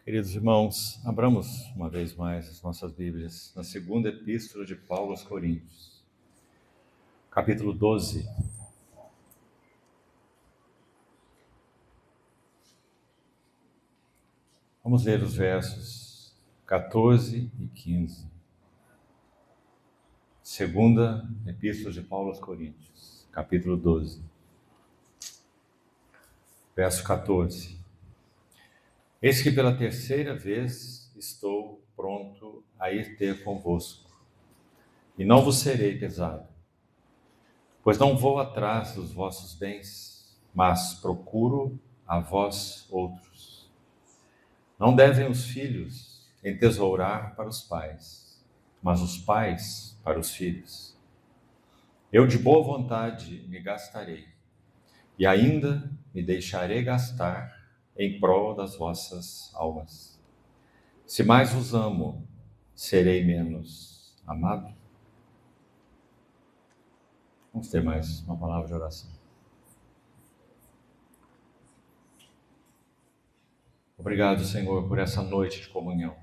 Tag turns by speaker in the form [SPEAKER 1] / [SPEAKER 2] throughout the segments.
[SPEAKER 1] Queridos irmãos, abramos uma vez mais as nossas Bíblias na segunda epístola de Paulo aos Coríntios, capítulo 12. Vamos ler os versos 14 e 15. Segunda epístola de Paulo aos Coríntios, capítulo 12, verso 14. Eis que pela terceira vez estou pronto a ir ter convosco, e não vos serei pesado, pois não vou atrás dos vossos bens, mas procuro a vós outros. Não devem os filhos entesourar para os pais, mas os pais para os filhos. Eu de boa vontade me gastarei, e ainda me deixarei gastar em prol das vossas almas. Se mais vos amo, serei menos amado? Vamos ter mais uma palavra de oração. Obrigado, Senhor, por essa noite de comunhão.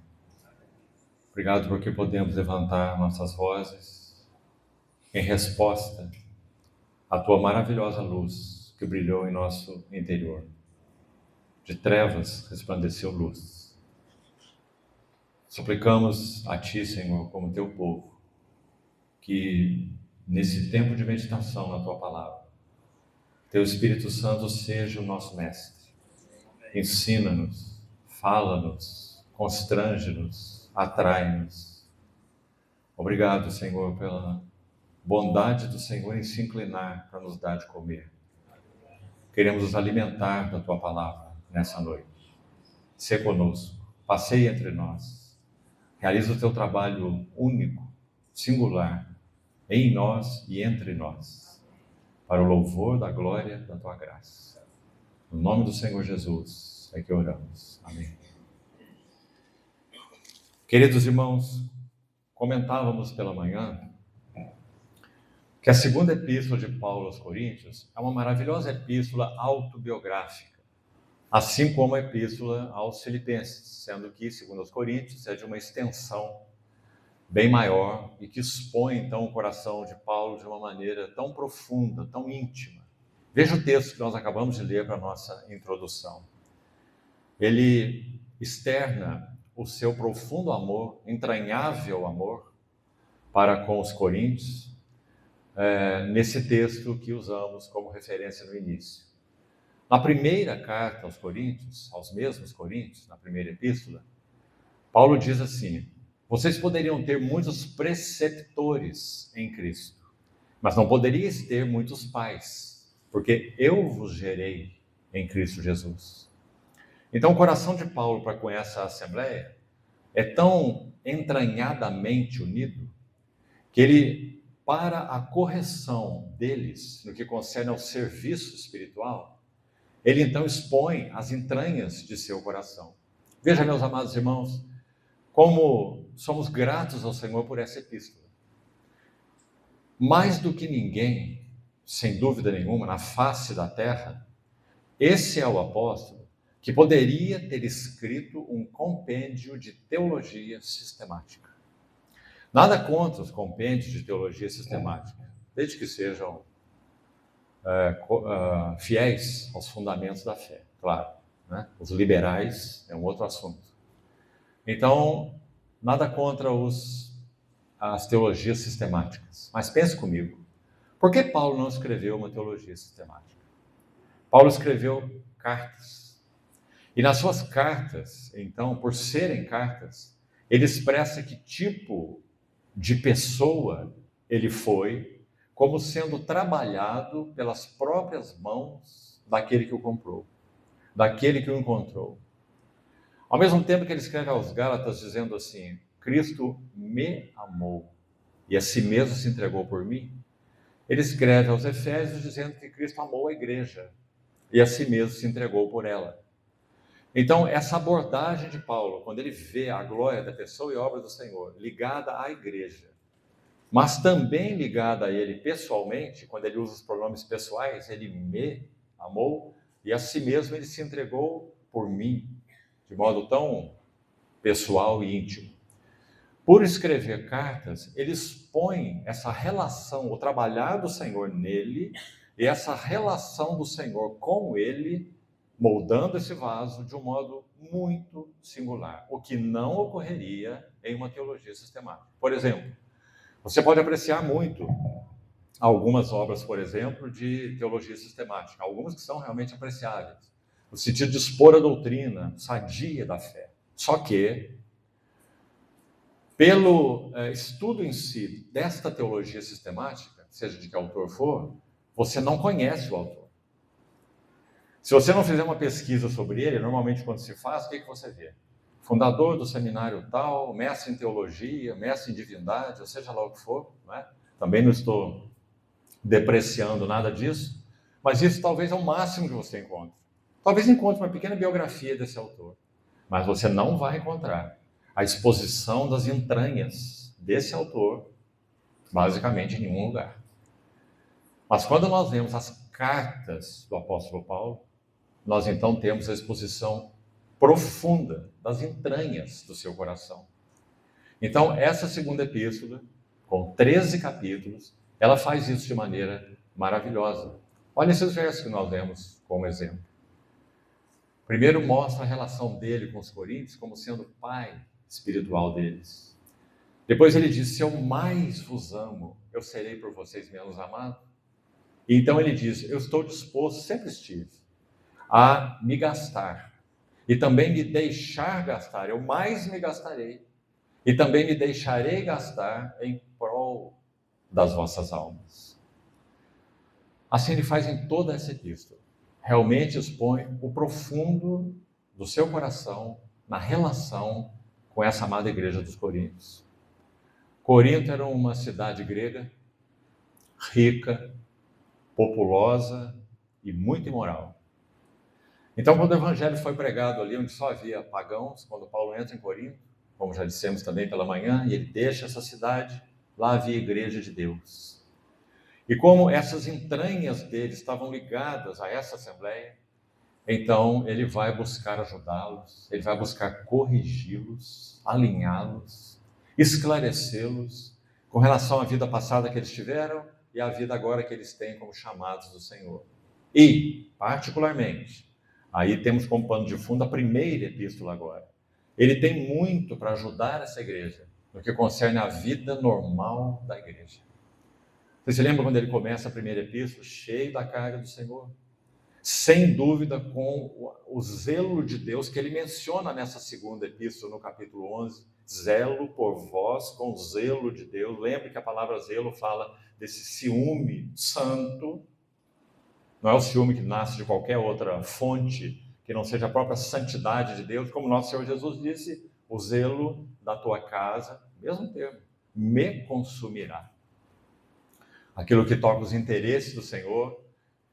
[SPEAKER 1] Obrigado porque podemos levantar nossas vozes em resposta à Tua maravilhosa luz que brilhou em nosso interior. De trevas resplandeceu luz. Suplicamos a Ti, Senhor, como Teu povo, que nesse tempo de meditação na Tua palavra, Teu Espírito Santo seja o nosso mestre. Ensina-nos, fala-nos, constrange-nos, atrai-nos. Obrigado, Senhor, pela bondade do Senhor em se inclinar para nos dar de comer. Queremos nos alimentar da Tua palavra nessa noite. Sê conosco, passeie entre nós, realiza o Teu trabalho único, singular, em nós e entre nós, para o louvor da glória da Tua graça. No nome do Senhor Jesus é que oramos. Amém. Queridos irmãos, comentávamos pela manhã que a segunda epístola de Paulo aos Coríntios é uma maravilhosa epístola autobiográfica, assim como a epístola aos Filipenses, sendo que, segundo os Coríntios, é de uma extensão bem maior e que expõe, então, o coração de Paulo de uma maneira tão profunda, tão íntima. Veja o texto que nós acabamos de ler para a nossa introdução. Ele externa o seu profundo amor, entranhável amor, para com os coríntios, nesse texto que usamos como referência no início. Na primeira carta aos coríntios, aos mesmos coríntios, na primeira epístola, Paulo diz assim: vocês poderiam ter muitos preceptores em Cristo, mas não poderiais ter muitos pais, porque eu vos gerei em Cristo Jesus. Então, o coração de Paulo para com essa assembleia é tão entranhadamente unido que ele, para a correção deles no que concerne ao serviço espiritual, ele então expõe as entranhas de seu coração. Veja, meus amados irmãos, como somos gratos ao Senhor por essa epístola. Mais do que ninguém, sem dúvida nenhuma, na face da terra, esse é o apóstolo que poderia ter escrito um compêndio de teologia sistemática. Nada contra os compêndios de teologia sistemática, desde que sejam fiéis aos fundamentos da fé, claro, né? Os liberais é um outro assunto. Então, nada contra as teologias sistemáticas, mas pense comigo, por que Paulo não escreveu uma teologia sistemática? Paulo escreveu cartas, e nas suas cartas, então, por serem cartas, ele expressa que tipo de pessoa ele foi, como sendo trabalhado pelas próprias mãos daquele que o comprou, daquele que o encontrou. Ao mesmo tempo que ele escreve aos Gálatas dizendo assim: Cristo me amou e a si mesmo se entregou por mim, ele escreve aos Efésios dizendo que Cristo amou a igreja e a si mesmo se entregou por ela. Então, essa abordagem de Paulo, quando ele vê a glória da pessoa e obra do Senhor ligada à igreja, mas também ligada a ele pessoalmente, quando ele usa os pronomes pessoais, ele me amou e a si mesmo ele se entregou por mim. de modo tão pessoal e íntimo. Por escrever cartas, ele expõe essa relação, o trabalhar do Senhor nele e essa relação do Senhor com ele, moldando esse vaso de um modo muito singular, o que não ocorreria em uma teologia sistemática. Por exemplo, você pode apreciar muito algumas obras, por exemplo, de teologia sistemática, algumas que são realmente apreciáveis, no sentido de expor a doutrina sadia da fé. Só que, pelo estudo em si desta teologia sistemática, seja de que autor for, você não conhece o autor. Se você não fizer uma pesquisa sobre ele, normalmente quando se faz, o que você vê? Fundador do seminário tal, mestre em teologia, mestre em divindade, ou seja lá o que for, não é? Também não estou depreciando nada disso, mas isso talvez é o máximo que você encontre. Talvez encontre uma pequena biografia desse autor, mas você não vai encontrar a exposição das entranhas desse autor, basicamente, em nenhum lugar. Mas quando nós vemos as cartas do apóstolo Paulo, nós então temos a exposição profunda das entranhas do seu coração. Então, essa segunda epístola, com 13 capítulos, ela faz isso de maneira maravilhosa. Olha esses versos que nós vemos como exemplo. Primeiro mostra a relação dele com os coríntios como sendo pai espiritual deles. Depois ele diz, se eu mais vos amo, eu serei por vocês menos amado. E então ele diz, eu estou disposto, sempre estive, a me gastar e também me deixar gastar, eu mais me gastarei e também me deixarei gastar em prol das vossas almas. Assim ele faz em toda essa epístola, realmente expõe o profundo do seu coração na relação com essa amada igreja dos Coríntios. Corinto era uma cidade grega, rica, populosa e muito imoral. Então, quando o evangelho foi pregado ali, onde só havia pagãos, quando Paulo entra em Corinto, como já dissemos também pela manhã, e ele deixa essa cidade, lá havia a igreja de Deus. E como essas entranhas dele estavam ligadas a essa assembleia, então ele vai buscar ajudá-los, ele vai buscar corrigi-los, alinhá-los, esclarecê-los com relação à vida passada que eles tiveram e à vida agora que eles têm como chamados do Senhor. E, particularmente, aí temos como pano de fundo a primeira epístola agora. Ele tem muito para ajudar essa igreja no que concerne a vida normal da igreja. Você se lembra quando ele começa a primeira epístola, cheio da carga do Senhor? Sem dúvida, com o zelo de Deus que ele menciona nessa segunda epístola, no capítulo 11, zelo por vós com zelo de Deus. Lembre que a palavra zelo fala desse ciúme santo, não é o ciúme que nasce de qualquer outra fonte, que não seja a própria santidade de Deus, como nosso Senhor Jesus disse, o zelo da tua casa, mesmo termo, me consumirá. Aquilo que toca os interesses do Senhor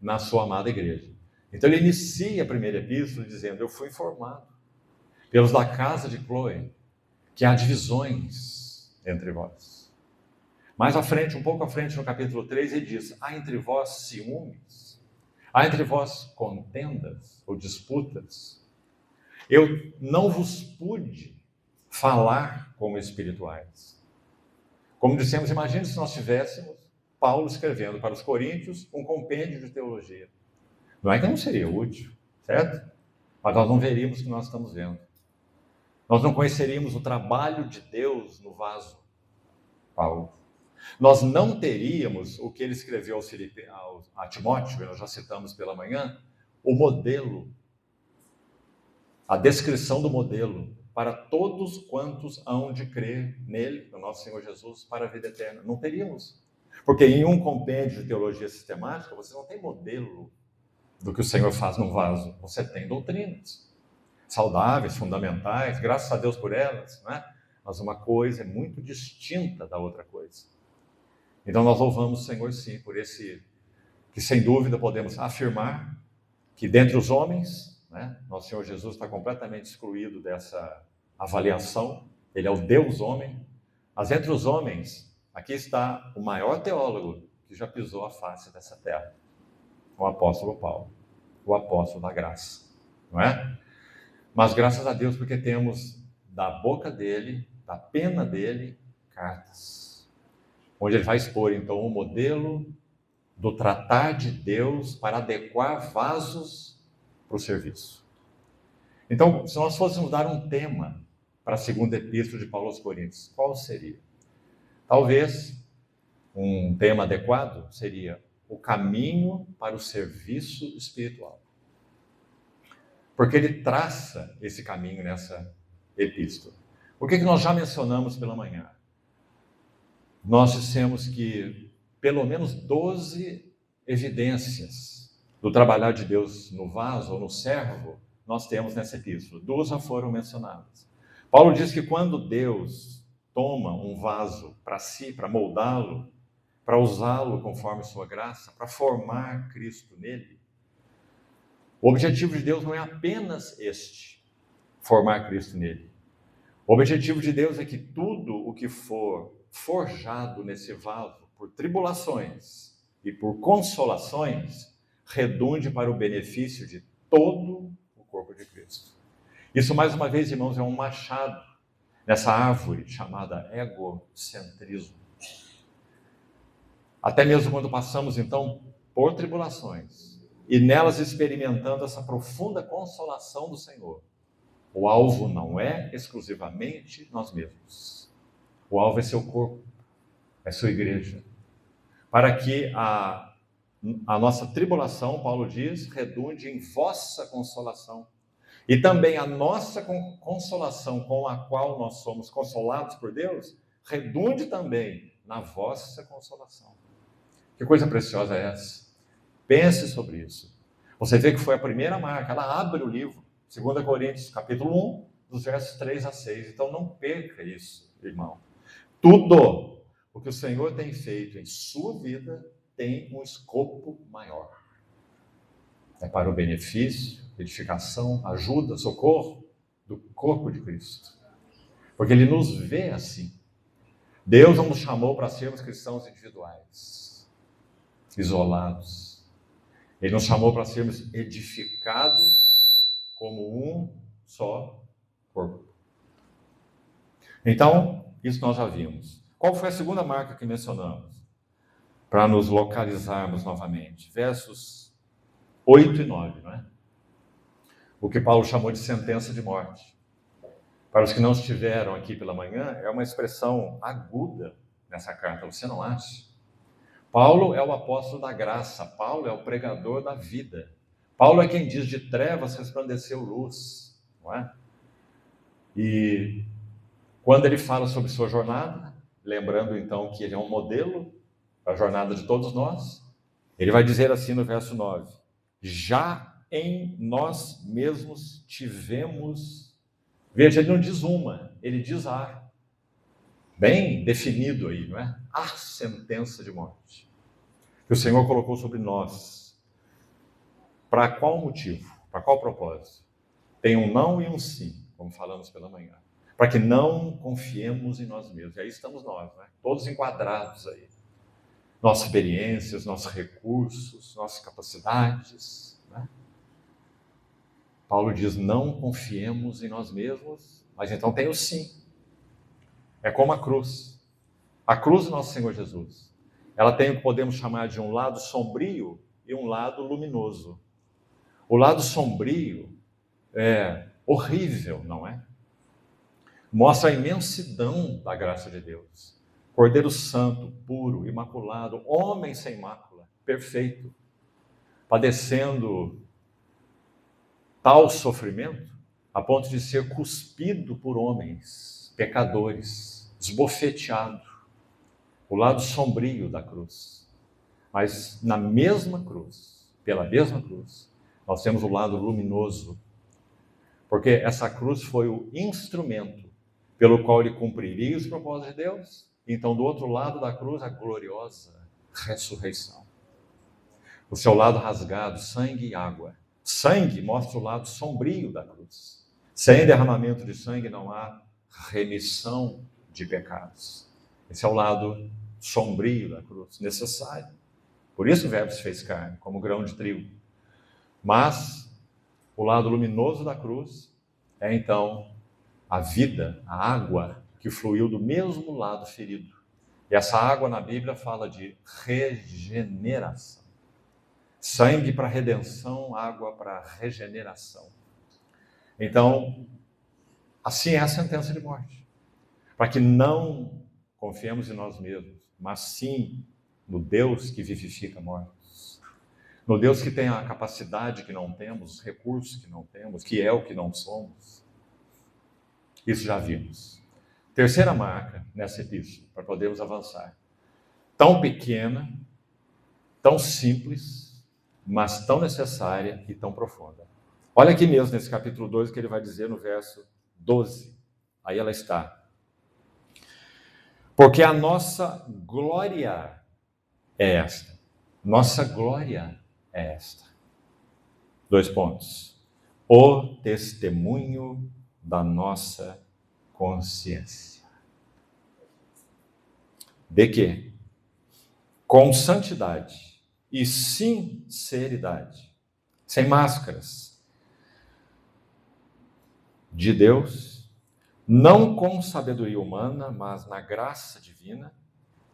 [SPEAKER 1] na sua amada igreja. Então ele inicia a primeira epístola dizendo, eu fui informado pelos da casa de Cloé que há divisões entre vós. Mais à frente, um pouco à frente, no capítulo 3, ele diz, há entre vós ciúmes, há entre vós contendas ou disputas. Eu não vos pude falar como espirituais. Como dissemos, imagine se nós tivéssemos Paulo escrevendo para os coríntios um compêndio de teologia. Não é que não seria útil, certo? Mas nós não veríamos o que nós estamos vendo. Nós não conheceríamos o trabalho de Deus no vaso, Paulo. Nós não teríamos o que ele escreveu a Timóteo, que nós já citamos pela manhã, o modelo, a descrição do modelo para todos quantos hão de crer nele, no nosso Senhor Jesus, para a vida eterna. Não teríamos. Porque em um compêndio de teologia sistemática, você não tem modelo do que o Senhor faz no vaso. Você tem doutrinas saudáveis, fundamentais, graças a Deus por elas, né? Mas uma coisa é muito distinta da outra coisa. Então nós louvamos o Senhor sim por esse, que sem dúvida podemos afirmar que dentre os homens, né, nosso Senhor Jesus está completamente excluído dessa avaliação, ele é o Deus homem, mas entre os homens, aqui está o maior teólogo que já pisou a face dessa terra, o apóstolo Paulo, o apóstolo da graça, não é? Mas graças a Deus, porque temos da boca dele, da pena dele, cartas, onde ele vai expor então o modelo do tratar de Deus para adequar vasos para o serviço. Então, se nós fôssemos dar um tema para a segunda epístola de Paulo aos Coríntios, qual seria? Talvez um tema adequado seria o caminho para o serviço espiritual. Porque ele traça esse caminho nessa epístola. O que nós já mencionamos pela manhã? Nós dissemos que pelo menos 12 evidências do trabalhar de Deus no vaso ou no servo nós temos nessa epístola. 2 já foram mencionadas. Paulo diz que quando Deus toma um vaso para si, para moldá-lo, para usá-lo conforme sua graça, para formar Cristo nele, o objetivo de Deus não é apenas este, formar Cristo nele. O objetivo de Deus é que tudo o que for forjado nesse vaso por tribulações e por consolações redunde para o benefício de todo o corpo de Cristo. Isso, mais uma vez, irmãos, é um machado nessa árvore chamada egocentrismo. Até mesmo quando passamos, então, por tribulações e nelas experimentando essa profunda consolação do Senhor, o alvo não é exclusivamente nós mesmos. O alvo é seu corpo, é sua igreja. Para que a nossa tribulação, Paulo diz, redunde em vossa consolação. E também a nossa consolação com a qual nós somos consolados por Deus, redunde também na vossa consolação. Que coisa preciosa é essa? Pense sobre isso. Você vê que foi a primeira marca, ela abre o livro, 2 Coríntios, capítulo 1, dos versos 3 a 6. Então não perca isso, irmão. Tudo o que o Senhor tem feito em sua vida tem um escopo maior. É para o benefício, edificação, ajuda, socorro do corpo de Cristo. Porque Ele nos vê assim. Deus não nos chamou para sermos cristãos individuais, isolados. Ele nos chamou para sermos edificados como um só corpo. Então, isso nós já vimos. Qual foi a segunda marca que mencionamos? Para nos localizarmos novamente. Versos 8 e 9, não é? O que Paulo chamou de sentença de morte. Para os que não estiveram aqui pela manhã, é uma expressão aguda nessa carta, você não acha? Paulo é o apóstolo da graça, Paulo é o pregador da vida. Paulo é quem diz: de trevas resplandeceu luz, não é? E quando ele fala sobre sua jornada, lembrando então que ele é um modelo para a jornada de todos nós, ele vai dizer assim no verso 9: já em nós mesmos tivemos, veja, ele não diz uma, ele diz a, bem definido aí, não é? A sentença de morte que o Senhor colocou sobre nós. Para qual motivo? Para qual propósito? Tem um não e um sim, como falamos pela manhã. Para que não confiemos em nós mesmos. E aí estamos nós, né? Todos enquadrados aí. Nossas experiências, nossos recursos, nossas capacidades. Né? Paulo diz: não confiemos em nós mesmos, mas então tem o sim. É como a cruz. A cruz do nosso Senhor Jesus. Ela tem o que podemos chamar de um lado sombrio e um lado luminoso. O lado sombrio é horrível, não é? Mostra a imensidão da graça de Deus. Cordeiro santo, puro, imaculado, homem sem mácula, perfeito, padecendo tal sofrimento a ponto de ser cuspido por homens, pecadores, esbofeteado. O lado sombrio da cruz. Mas na mesma cruz, pela mesma cruz, nós temos o lado luminoso, porque essa cruz foi o instrumento pelo qual ele cumpriria os propósitos de Deus. Então, do outro lado da cruz, a gloriosa ressurreição. O seu lado rasgado, sangue e água. Sangue mostra o lado sombrio da cruz. Sem derramamento de sangue não há remissão de pecados. Esse é o lado sombrio da cruz, necessário. Por isso o Verbo se fez carne, como grão de trigo. Mas o lado luminoso da cruz é então a vida, a água que fluiu do mesmo lado ferido. E essa água na Bíblia fala de regeneração. Sangue para redenção, água para regeneração. Então, assim é a sentença de morte. Para que não confiemos em nós mesmos, mas sim no Deus que vivifica mortos. No Deus que tem a capacidade que não temos, os recursos que não temos, que é o que não somos. Isso já vimos. Terceira marca nessa epístola, para podermos avançar. Tão pequena, tão simples, mas tão necessária e tão profunda. Olha aqui mesmo nesse capítulo 2 que ele vai dizer no verso 12. Aí ela está. Porque a nossa glória é esta. Nossa glória é esta. 2 pontos. O testemunho da nossa consciência. De que? Com santidade e sinceridade, sem máscaras, de Deus, não com sabedoria humana, mas na graça divina,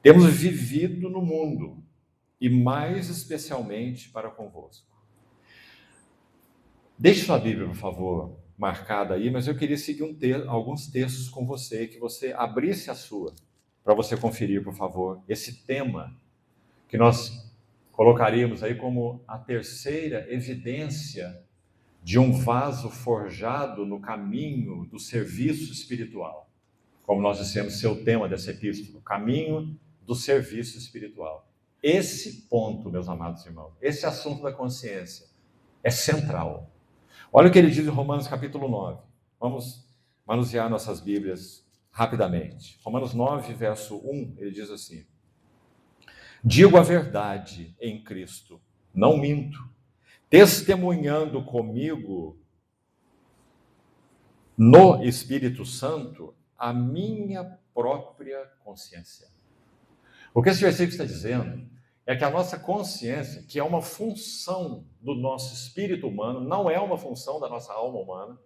[SPEAKER 1] temos vivido no mundo, e mais especialmente para convosco. Deixe sua Bíblia, por favor, marcada aí, mas eu queria seguir alguns textos com você, que você abrisse a sua, para você conferir, por favor, esse tema que nós colocaríamos aí como a terceira evidência de um vaso forjado no caminho do serviço espiritual. Como nós dissemos, seu tema dessa epístola, o caminho do serviço espiritual. Esse ponto, meus amados irmãos, esse assunto da consciência é central. Olha o que ele diz em Romanos capítulo 9. Vamos manusear nossas Bíblias rapidamente. Romanos 9, verso 1, ele diz assim: digo a verdade em Cristo, não minto, testemunhando comigo no Espírito Santo a minha própria consciência. O que esse versículo está dizendo é que a nossa consciência, que é uma função do nosso espírito humano, não é uma função da nossa alma humana.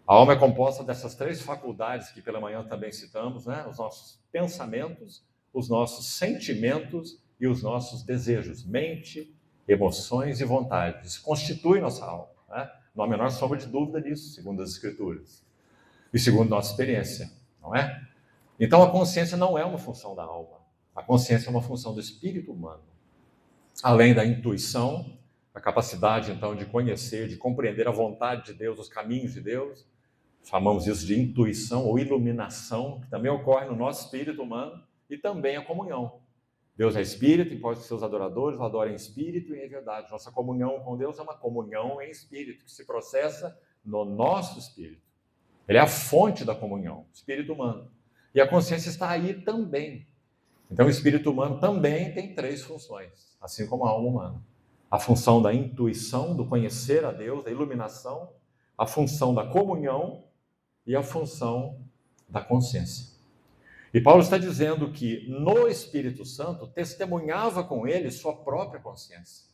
[SPEAKER 1] A alma é composta dessas 3 faculdades que pela manhã também citamos, né? Os nossos pensamentos, os nossos sentimentos e os nossos desejos, mente, emoções e vontades. Isso constitui nossa alma, né? Não há a menor sombra de dúvida nisso, segundo as Escrituras. E segundo nossa experiência, não é? Então a consciência não é uma função da alma. A consciência é uma função do espírito humano. Além da intuição, a capacidade então de conhecer, de compreender a vontade de Deus, os caminhos de Deus. Chamamos isso de intuição ou iluminação, que também ocorre no nosso espírito humano, e também a comunhão. Deus é espírito, importa que seus adoradores o adorem em espírito e em verdade. Nossa comunhão com Deus é uma comunhão em espírito, que se processa no nosso espírito. Ele é a fonte da comunhão, espírito humano. E a consciência está aí também. Então o espírito humano também tem 3 funções, assim como a alma humana. A função da intuição, do conhecer a Deus, da iluminação, a função da comunhão e a função da consciência. E Paulo está dizendo que no Espírito Santo testemunhava com ele sua própria consciência.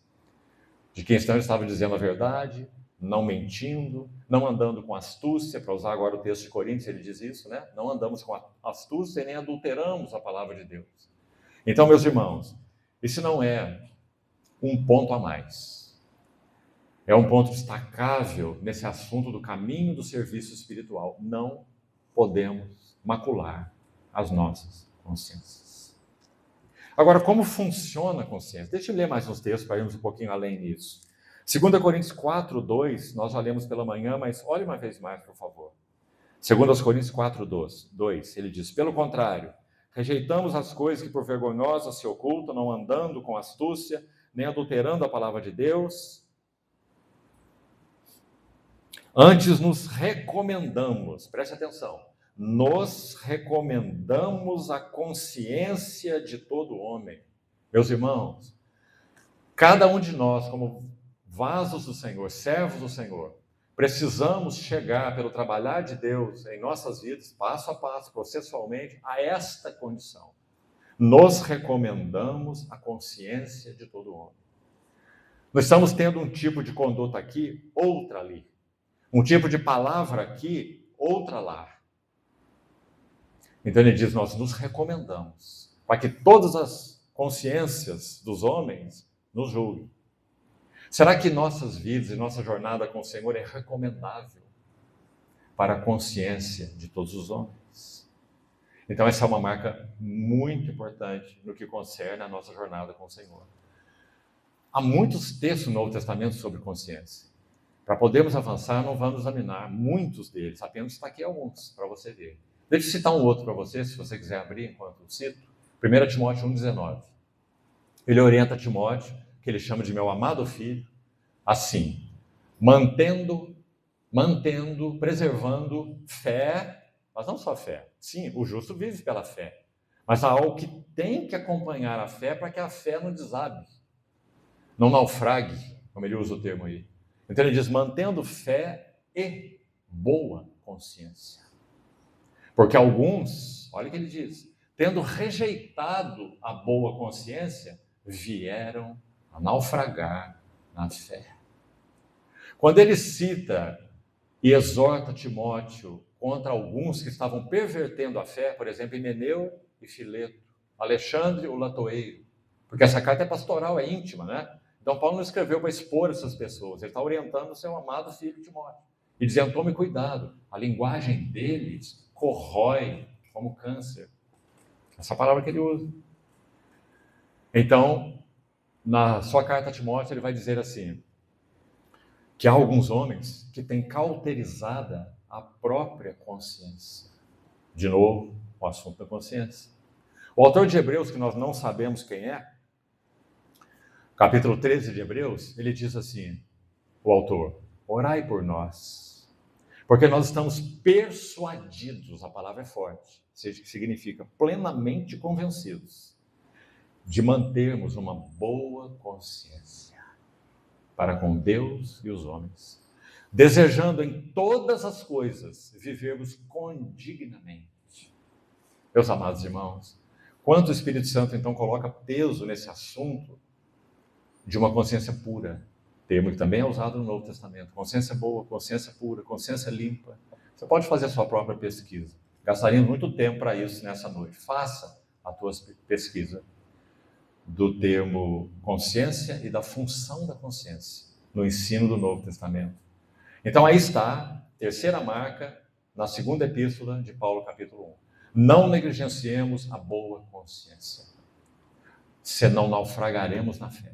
[SPEAKER 1] De quem então estava dizendo a verdade, não mentindo, não andando com astúcia, para usar agora o texto de Coríntios, ele diz isso, né? Não andamos com astúcia e nem adulteramos a palavra de Deus. Então, meus irmãos, isso não é um ponto a mais. É um ponto destacável nesse assunto do caminho do serviço espiritual. Não podemos macular as nossas consciências. Agora, como funciona a consciência? Deixa eu ler mais uns textos para irmos um pouquinho além disso. 2 Coríntios 4, 2, nós já lemos pela manhã, mas olhe uma vez mais, por favor. 2 Coríntios 4, 2, ele diz: pelo contrário, rejeitamos as coisas que por vergonhosas se ocultam, não andando com astúcia, nem adulterando a palavra de Deus. Antes nos recomendamos, preste atenção, nos recomendamos a consciência de todo homem. Meus irmãos, cada um de nós, como vasos do Senhor, servos do Senhor, precisamos chegar pelo trabalhar de Deus em nossas vidas, passo a passo, processualmente, a esta condição. Nos recomendamos a consciência de todo homem. Nós estamos tendo um tipo de conduta aqui, outra ali. Um tipo de palavra aqui, outra lá. Então ele diz, nós nos recomendamos para que todas as consciências dos homens nos julguem. Será que nossas vidas e nossa jornada com o Senhor é recomendável para a consciência de todos os homens? Então essa é uma marca muito importante no que concerne a nossa jornada com o Senhor. Há muitos textos no Novo Testamento sobre consciência. Para podermos avançar, não vamos examinar muitos deles, apenas está aqui alguns para você ver. Deixa eu citar um outro para você, se você quiser abrir enquanto eu cito. 1 Timóteo 1,19. Ele orienta Timóteo, que ele chama de meu amado filho, assim, preservando fé, mas não só fé. Sim, o justo vive pela fé, mas há algo que tem que acompanhar a fé para que a fé não desabe, não naufrague, como ele usa o termo aí. Então ele diz, mantendo fé e boa consciência. Porque alguns, olha o que ele diz, tendo rejeitado a boa consciência, vieram a naufragar na fé. Quando ele cita e exorta Timóteo contra alguns que estavam pervertendo a fé, por exemplo, Himeneu e Fileto, Alexandre o latoeiro, porque essa carta é pastoral, é íntima, né? Então Paulo não escreveu para expor essas pessoas, ele está orientando o seu amado filho Timóteo, e dizendo, tome cuidado, a linguagem deles corrói como câncer. Essa palavra que ele usa. Então, na sua carta a Timóteo, ele vai dizer assim, que há alguns homens que têm cauterizada a própria consciência. De novo, o assunto da consciência. O autor de Hebreus, que nós não sabemos quem é, capítulo 13 de Hebreus, ele diz assim, o autor, orai por nós, porque nós estamos persuadidos, a palavra é forte, significa plenamente convencidos, de mantermos uma boa consciência para com Deus e os homens, desejando em todas as coisas vivermos condignamente. Meus amados irmãos, quanto o Espírito Santo então coloca peso nesse assunto de uma consciência pura, termo que também é usado no Novo Testamento, consciência boa, consciência pura, consciência limpa. Você pode fazer a sua própria pesquisa, gastaríamos muito tempo para isso nessa noite. Faça a tua pesquisa do termo consciência e da função da consciência no ensino do Novo Testamento. Então aí está, terceira marca, na segunda epístola de Paulo, capítulo 1. Não negligenciemos a boa consciência, senão naufragaremos na fé.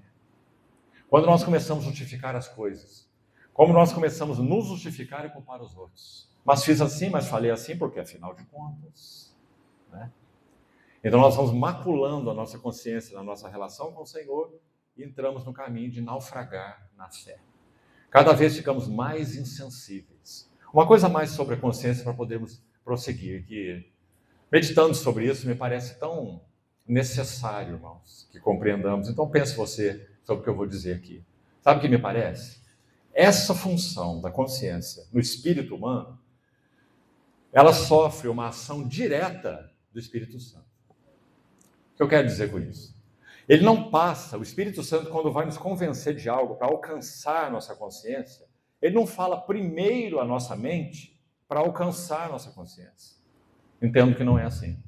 [SPEAKER 1] Quando nós começamos a justificar as coisas, como nós começamos a nos justificar e culpar os outros. Mas fiz assim, mas falei assim, porque afinal de contas, né? Então nós vamos maculando a nossa consciência na nossa relação com o Senhor e entramos no caminho de naufragar na fé. Cada vez ficamos mais insensíveis. Uma coisa mais sobre a consciência para podermos prosseguir, que meditando sobre isso me parece tão necessário, irmãos, que compreendamos. Então pense você sobre o que eu vou dizer aqui. Sabe o que me parece? Essa função da consciência no espírito humano, ela sofre uma ação direta do Espírito Santo. O que eu quero dizer com isso? Ele não passa, o Espírito Santo, quando vai nos convencer de algo para alcançar a nossa consciência, ele não fala primeiro a nossa mente para alcançar a nossa consciência. Entendo que não é assim.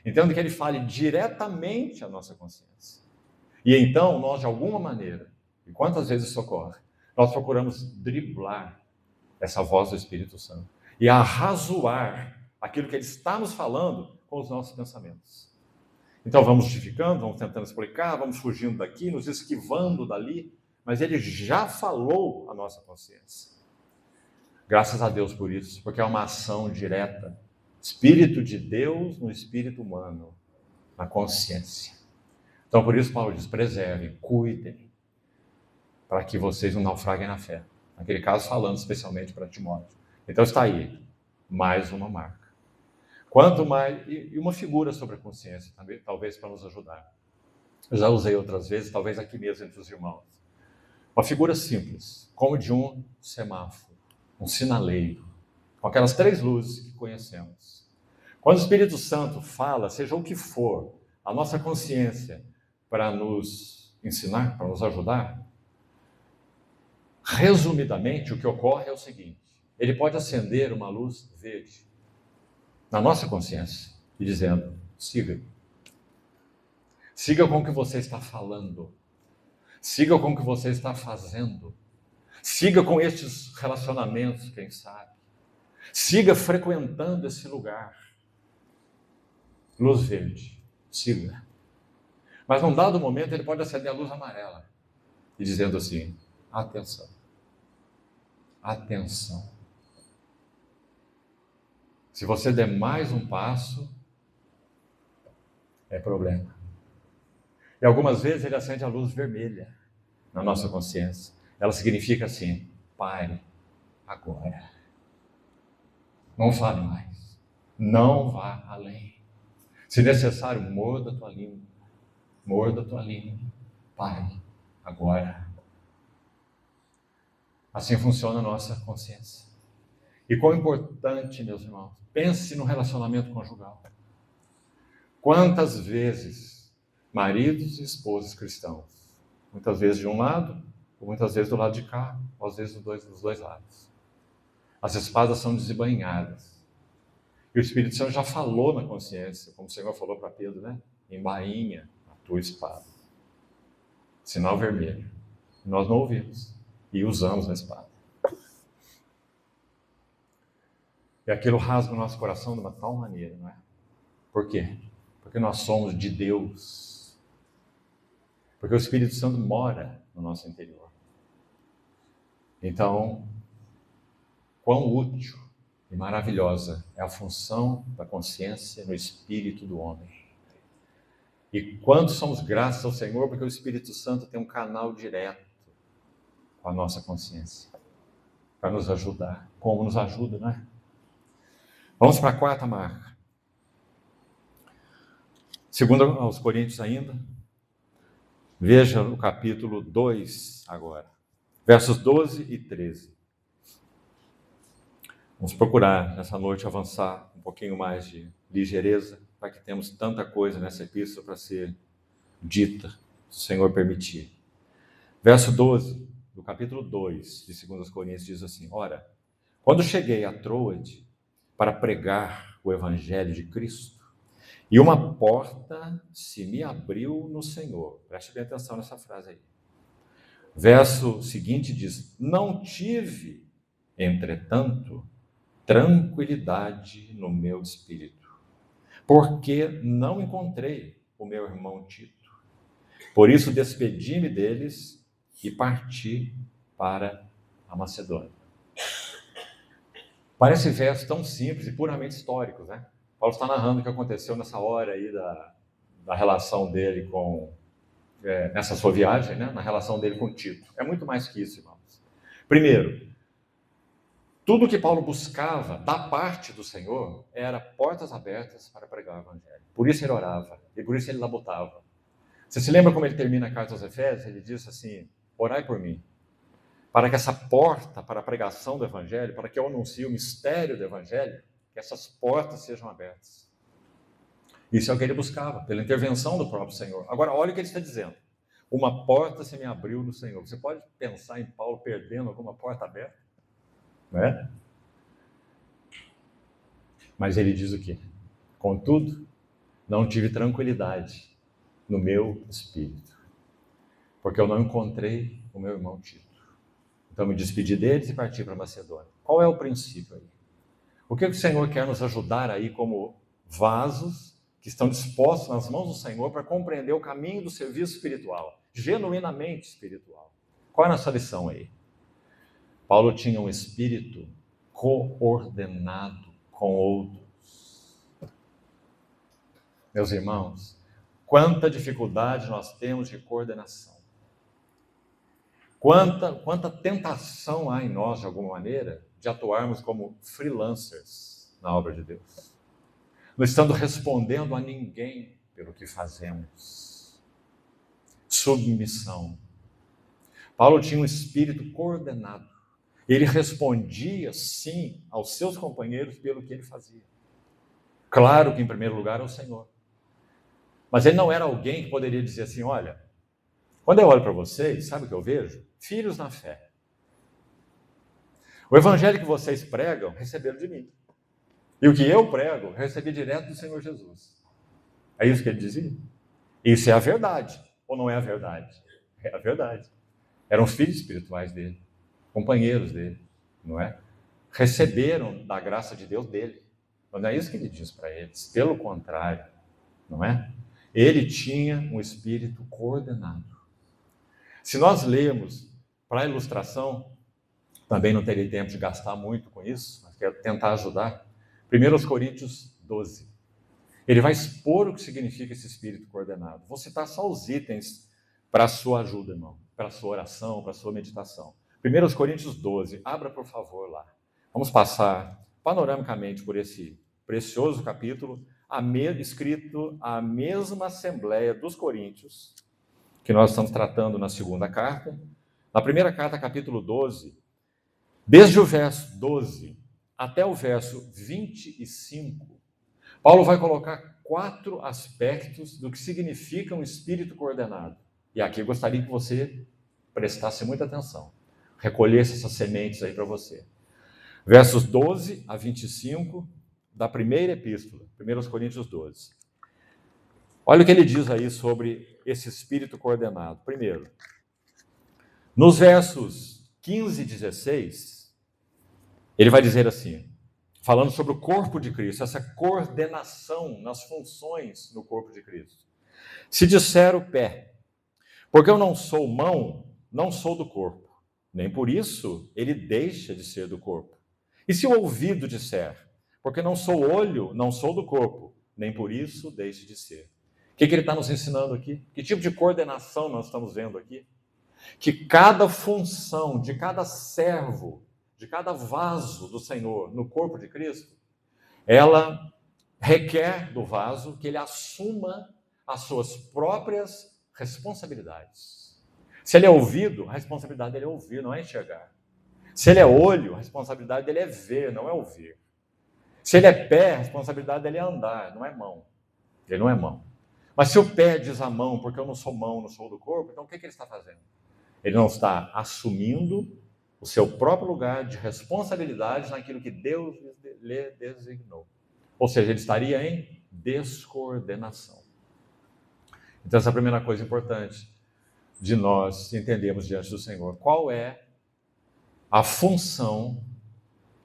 [SPEAKER 1] Entendo que ele fale diretamente à nossa consciência. E então, nós, de alguma maneira, e quantas vezes isso ocorre, nós procuramos driblar essa voz do Espírito Santo e arrazoar aquilo que ele está nos falando com os nossos pensamentos. Então vamos justificando, vamos tentando explicar, vamos fugindo daqui, nos esquivando dali, mas ele já falou a nossa consciência. Graças a Deus por isso, porque é uma ação direta. Espírito de Deus no espírito humano, na consciência. Então por isso Paulo diz, preservem, cuidem, para que vocês não naufraguem na fé. Naquele caso falando especialmente para Timóteo. Então está aí, mais uma marca. Quanto mais, e uma figura sobre a consciência também, talvez para nos ajudar. Eu já usei outras vezes, talvez aqui mesmo entre os irmãos. Uma figura simples, como de um semáforo, um sinaleiro, com aquelas 3 luzes que conhecemos. Quando o Espírito Santo fala, seja o que for, a nossa consciência para nos ensinar, para nos ajudar, resumidamente o que ocorre é o seguinte, ele pode acender uma luz verde na nossa consciência e dizendo: siga. Siga com o que você está falando. Siga com o que você está fazendo. Siga com estes relacionamentos, quem sabe. Siga frequentando esse lugar. Luz verde. Siga. Mas num dado momento ele pode acender a luz amarela e dizendo assim: atenção. Atenção. Se você der mais um passo, é problema. E algumas vezes ele acende a luz vermelha na nossa consciência. Ela significa assim: pare agora. Não fale mais. Não vá além. Se necessário, morda a tua língua. Morda a tua língua. Pare agora. Assim funciona a nossa consciência. E quão importante, meus irmãos, pense no relacionamento conjugal. Quantas vezes maridos e esposas cristãos, muitas vezes de um lado, ou muitas vezes do lado de cá, ou às vezes dos dois lados. As espadas são desembainhadas. E o Espírito Santo já falou na consciência, como o Senhor falou para Pedro, né? Embainha a tua espada. Sinal vermelho. Nós não ouvimos e usamos a espada. E aquilo rasga o nosso coração de uma tal maneira, não é? Por quê? Porque nós somos de Deus. Porque o Espírito Santo mora no nosso interior. Então, quão útil e maravilhosa é a função da consciência no espírito do homem. E quanto somos graças ao Senhor, porque o Espírito Santo tem um canal direto com a nossa consciência, para nos ajudar. Como nos ajuda, não é? Vamos para a quarta marca. Segundo aos Coríntios ainda, veja o capítulo 2 agora, versos 12 e 13. Vamos procurar nessa noite avançar um pouquinho mais de ligeireza, para que temos tanta coisa nessa epístola para ser dita, se o Senhor permitir. Verso 12 do capítulo 2 de 2 Coríntios diz assim: ora, quando cheguei a Troade para pregar o evangelho de Cristo, e uma porta se me abriu no Senhor. Preste bem atenção nessa frase aí. Verso seguinte diz: não tive, entretanto, tranquilidade no meu espírito, porque não encontrei o meu irmão Tito. Por isso despedi-me deles e parti para a Macedônia. Parece verso tão simples e puramente histórico, né? Paulo está narrando o que aconteceu nessa hora aí da relação dele com, nessa sua viagem, né? Na relação dele com Tito. É muito mais que isso, irmãos. Primeiro, tudo que Paulo buscava da parte do Senhor era portas abertas para pregar o evangelho. Por isso ele orava e por isso ele labutava. Você se lembra como ele termina a carta aos Efésios? Ele diz assim: orai por mim, para que essa porta para a pregação do evangelho, para que eu anuncie o mistério do evangelho, que essas portas sejam abertas. Isso é o que ele buscava, pela intervenção do próprio Senhor. Agora, olha o que ele está dizendo. Uma porta se me abriu no Senhor. Você pode pensar em Paulo perdendo alguma porta aberta? Não é? Mas ele diz o quê? Contudo, não tive tranquilidade no meu espírito, porque eu não encontrei o meu irmão Tito. Então me despedi deles e parti para Macedônia. Qual é o princípio aí? O que o Senhor quer nos ajudar aí como vasos que estão dispostos nas mãos do Senhor para compreender o caminho do serviço espiritual, genuinamente espiritual? Qual é a nossa lição aí? Paulo tinha um espírito coordenado com outros. Meus irmãos, quanta dificuldade nós temos de coordenação. Quanta tentação há em nós, de alguma maneira, de atuarmos como freelancers na obra de Deus, não estando respondendo a ninguém pelo que fazemos. Submissão. Paulo tinha um espírito coordenado. Ele respondia, sim, aos seus companheiros pelo que ele fazia. Claro que, em primeiro lugar, ao Senhor. Mas ele não era alguém que poderia dizer assim: olha, quando eu olho para vocês, sabe o que eu vejo? Filhos na fé. O evangelho que vocês pregam, receberam de mim. E o que eu prego, eu recebi direto do Senhor Jesus. É isso que ele dizia? Isso é a verdade, ou não é a verdade? É a verdade. Eram os filhos espirituais dele, companheiros dele, não é? Receberam da graça de Deus dele. Mas não é isso que ele diz para eles. Pelo contrário, não é? Ele tinha um espírito coordenado. Se nós lermos para a ilustração, também não teria tempo de gastar muito com isso, mas quero tentar ajudar. 1 Coríntios 12. Ele vai expor o que significa esse espírito coordenado. Vou citar só os itens para a sua ajuda, irmão, para a sua oração, para a sua meditação. 1 Coríntios 12, abra por favor lá. Vamos passar panoramicamente por esse precioso capítulo, escrito à mesma Assembleia dos Coríntios, que nós estamos tratando na segunda carta. Na primeira carta, capítulo 12, desde o verso 12 até o verso 25, Paulo vai colocar 4 aspectos do que significa um espírito coordenado. E aqui eu gostaria que você prestasse muita atenção, recolhesse essas sementes aí para você. Versos 12 a 25 da primeira epístola, 1 Coríntios 12. Olha o que ele diz aí sobre esse espírito coordenado. Primeiro, nos versos 15 e 16, ele vai dizer assim, falando sobre o corpo de Cristo, essa coordenação nas funções no corpo de Cristo. Se disser o pé, porque eu não sou mão, não sou do corpo, nem por isso ele deixa de ser do corpo. E se o ouvido disser, porque não sou olho, não sou do corpo, nem por isso deixe de ser. O que ele está nos ensinando aqui? Que tipo de coordenação nós estamos vendo aqui? Que cada função de cada servo, de cada vaso do Senhor no corpo de Cristo, ela requer do vaso que ele assuma as suas próprias responsabilidades. Se ele é ouvido, a responsabilidade dele é ouvir, não é enxergar. Se ele é olho, a responsabilidade dele é ver, não é ouvir. Se ele é pé, a responsabilidade dele é andar, não é mão. Ele não é mão. Mas se o pé diz a mão, porque eu não sou mão, não sou do corpo, então o que ele está fazendo? Ele não está assumindo o seu próprio lugar de responsabilidade naquilo que Deus lhe designou. Ou seja, ele estaria em descoordenação. Então, essa é a primeira coisa importante de nós entendermos diante do Senhor. Qual é a função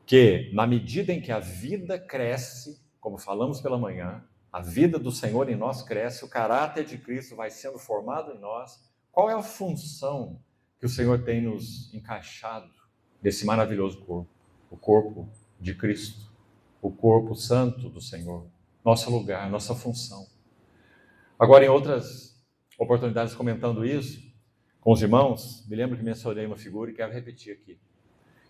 [SPEAKER 1] que, na medida em que a vida cresce, como falamos pela manhã, a vida do Senhor em nós cresce, o caráter de Cristo vai sendo formado em nós, qual é a função que o Senhor tem nos encaixado nesse maravilhoso corpo? O corpo de Cristo, o corpo santo do Senhor, nosso lugar, nossa função. Agora, em outras oportunidades comentando isso com os irmãos, me lembro que mencionei uma figura e quero repetir aqui.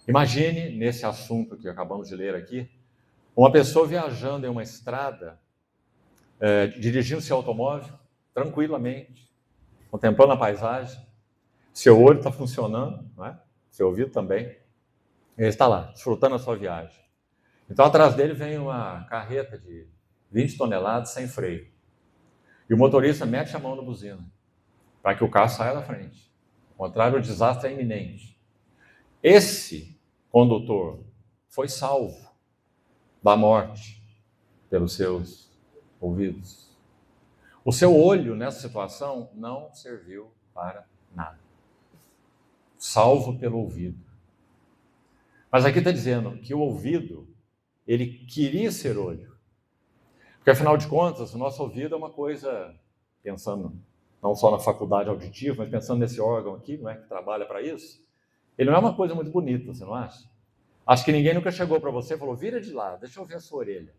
[SPEAKER 1] Imagine, nesse assunto que acabamos de ler aqui, uma pessoa viajando em uma estrada, dirigindo seu automóvel, tranquilamente, contemplando a paisagem, seu olho está funcionando, não é? Seu ouvido também, ele está lá, desfrutando a sua viagem. Então, atrás dele vem uma carreta de 20 toneladas sem freio. E o motorista mete a mão na buzina, para que o carro saia da frente. Ao contrário, o desastre é iminente. Esse condutor foi salvo da morte pelos seus ouvidos. O seu olho, nessa situação, não serviu para nada. Salvo pelo ouvido. Mas aqui está dizendo que o ouvido, ele queria ser olho. Porque, afinal de contas, o nosso ouvido é uma coisa, pensando não só na faculdade auditiva, mas pensando nesse órgão aqui, não é, que trabalha para isso, ele não é uma coisa muito bonita, você não acha? Acho que ninguém nunca chegou para você e falou, vira de lado, deixa eu ver a sua orelha.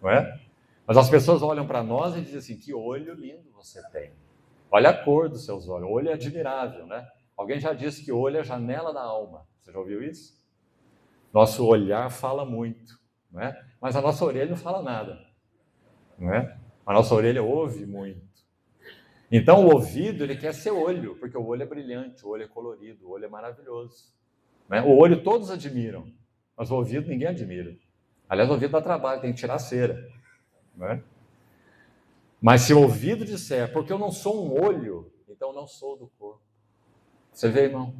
[SPEAKER 1] Não é? Mas as pessoas olham para nós e dizem assim, que olho lindo você tem. Olha a cor dos seus olhos, o olho é admirável, né? Alguém já disse que o olho é a janela da alma. Você já ouviu isso? Nosso olhar fala muito, não é? Mas a nossa orelha não fala nada, não é? A nossa orelha ouve muito. Então o ouvido, ele quer ser olho, porque o olho é brilhante, o olho é colorido, o olho é maravilhoso. Né? O olho todos admiram, mas o ouvido ninguém admira. Aliás, o ouvido dá trabalho, tem que tirar a cera. Né? Mas se o ouvido disser, porque eu não sou um olho, então eu não sou do corpo. Você vê, irmão?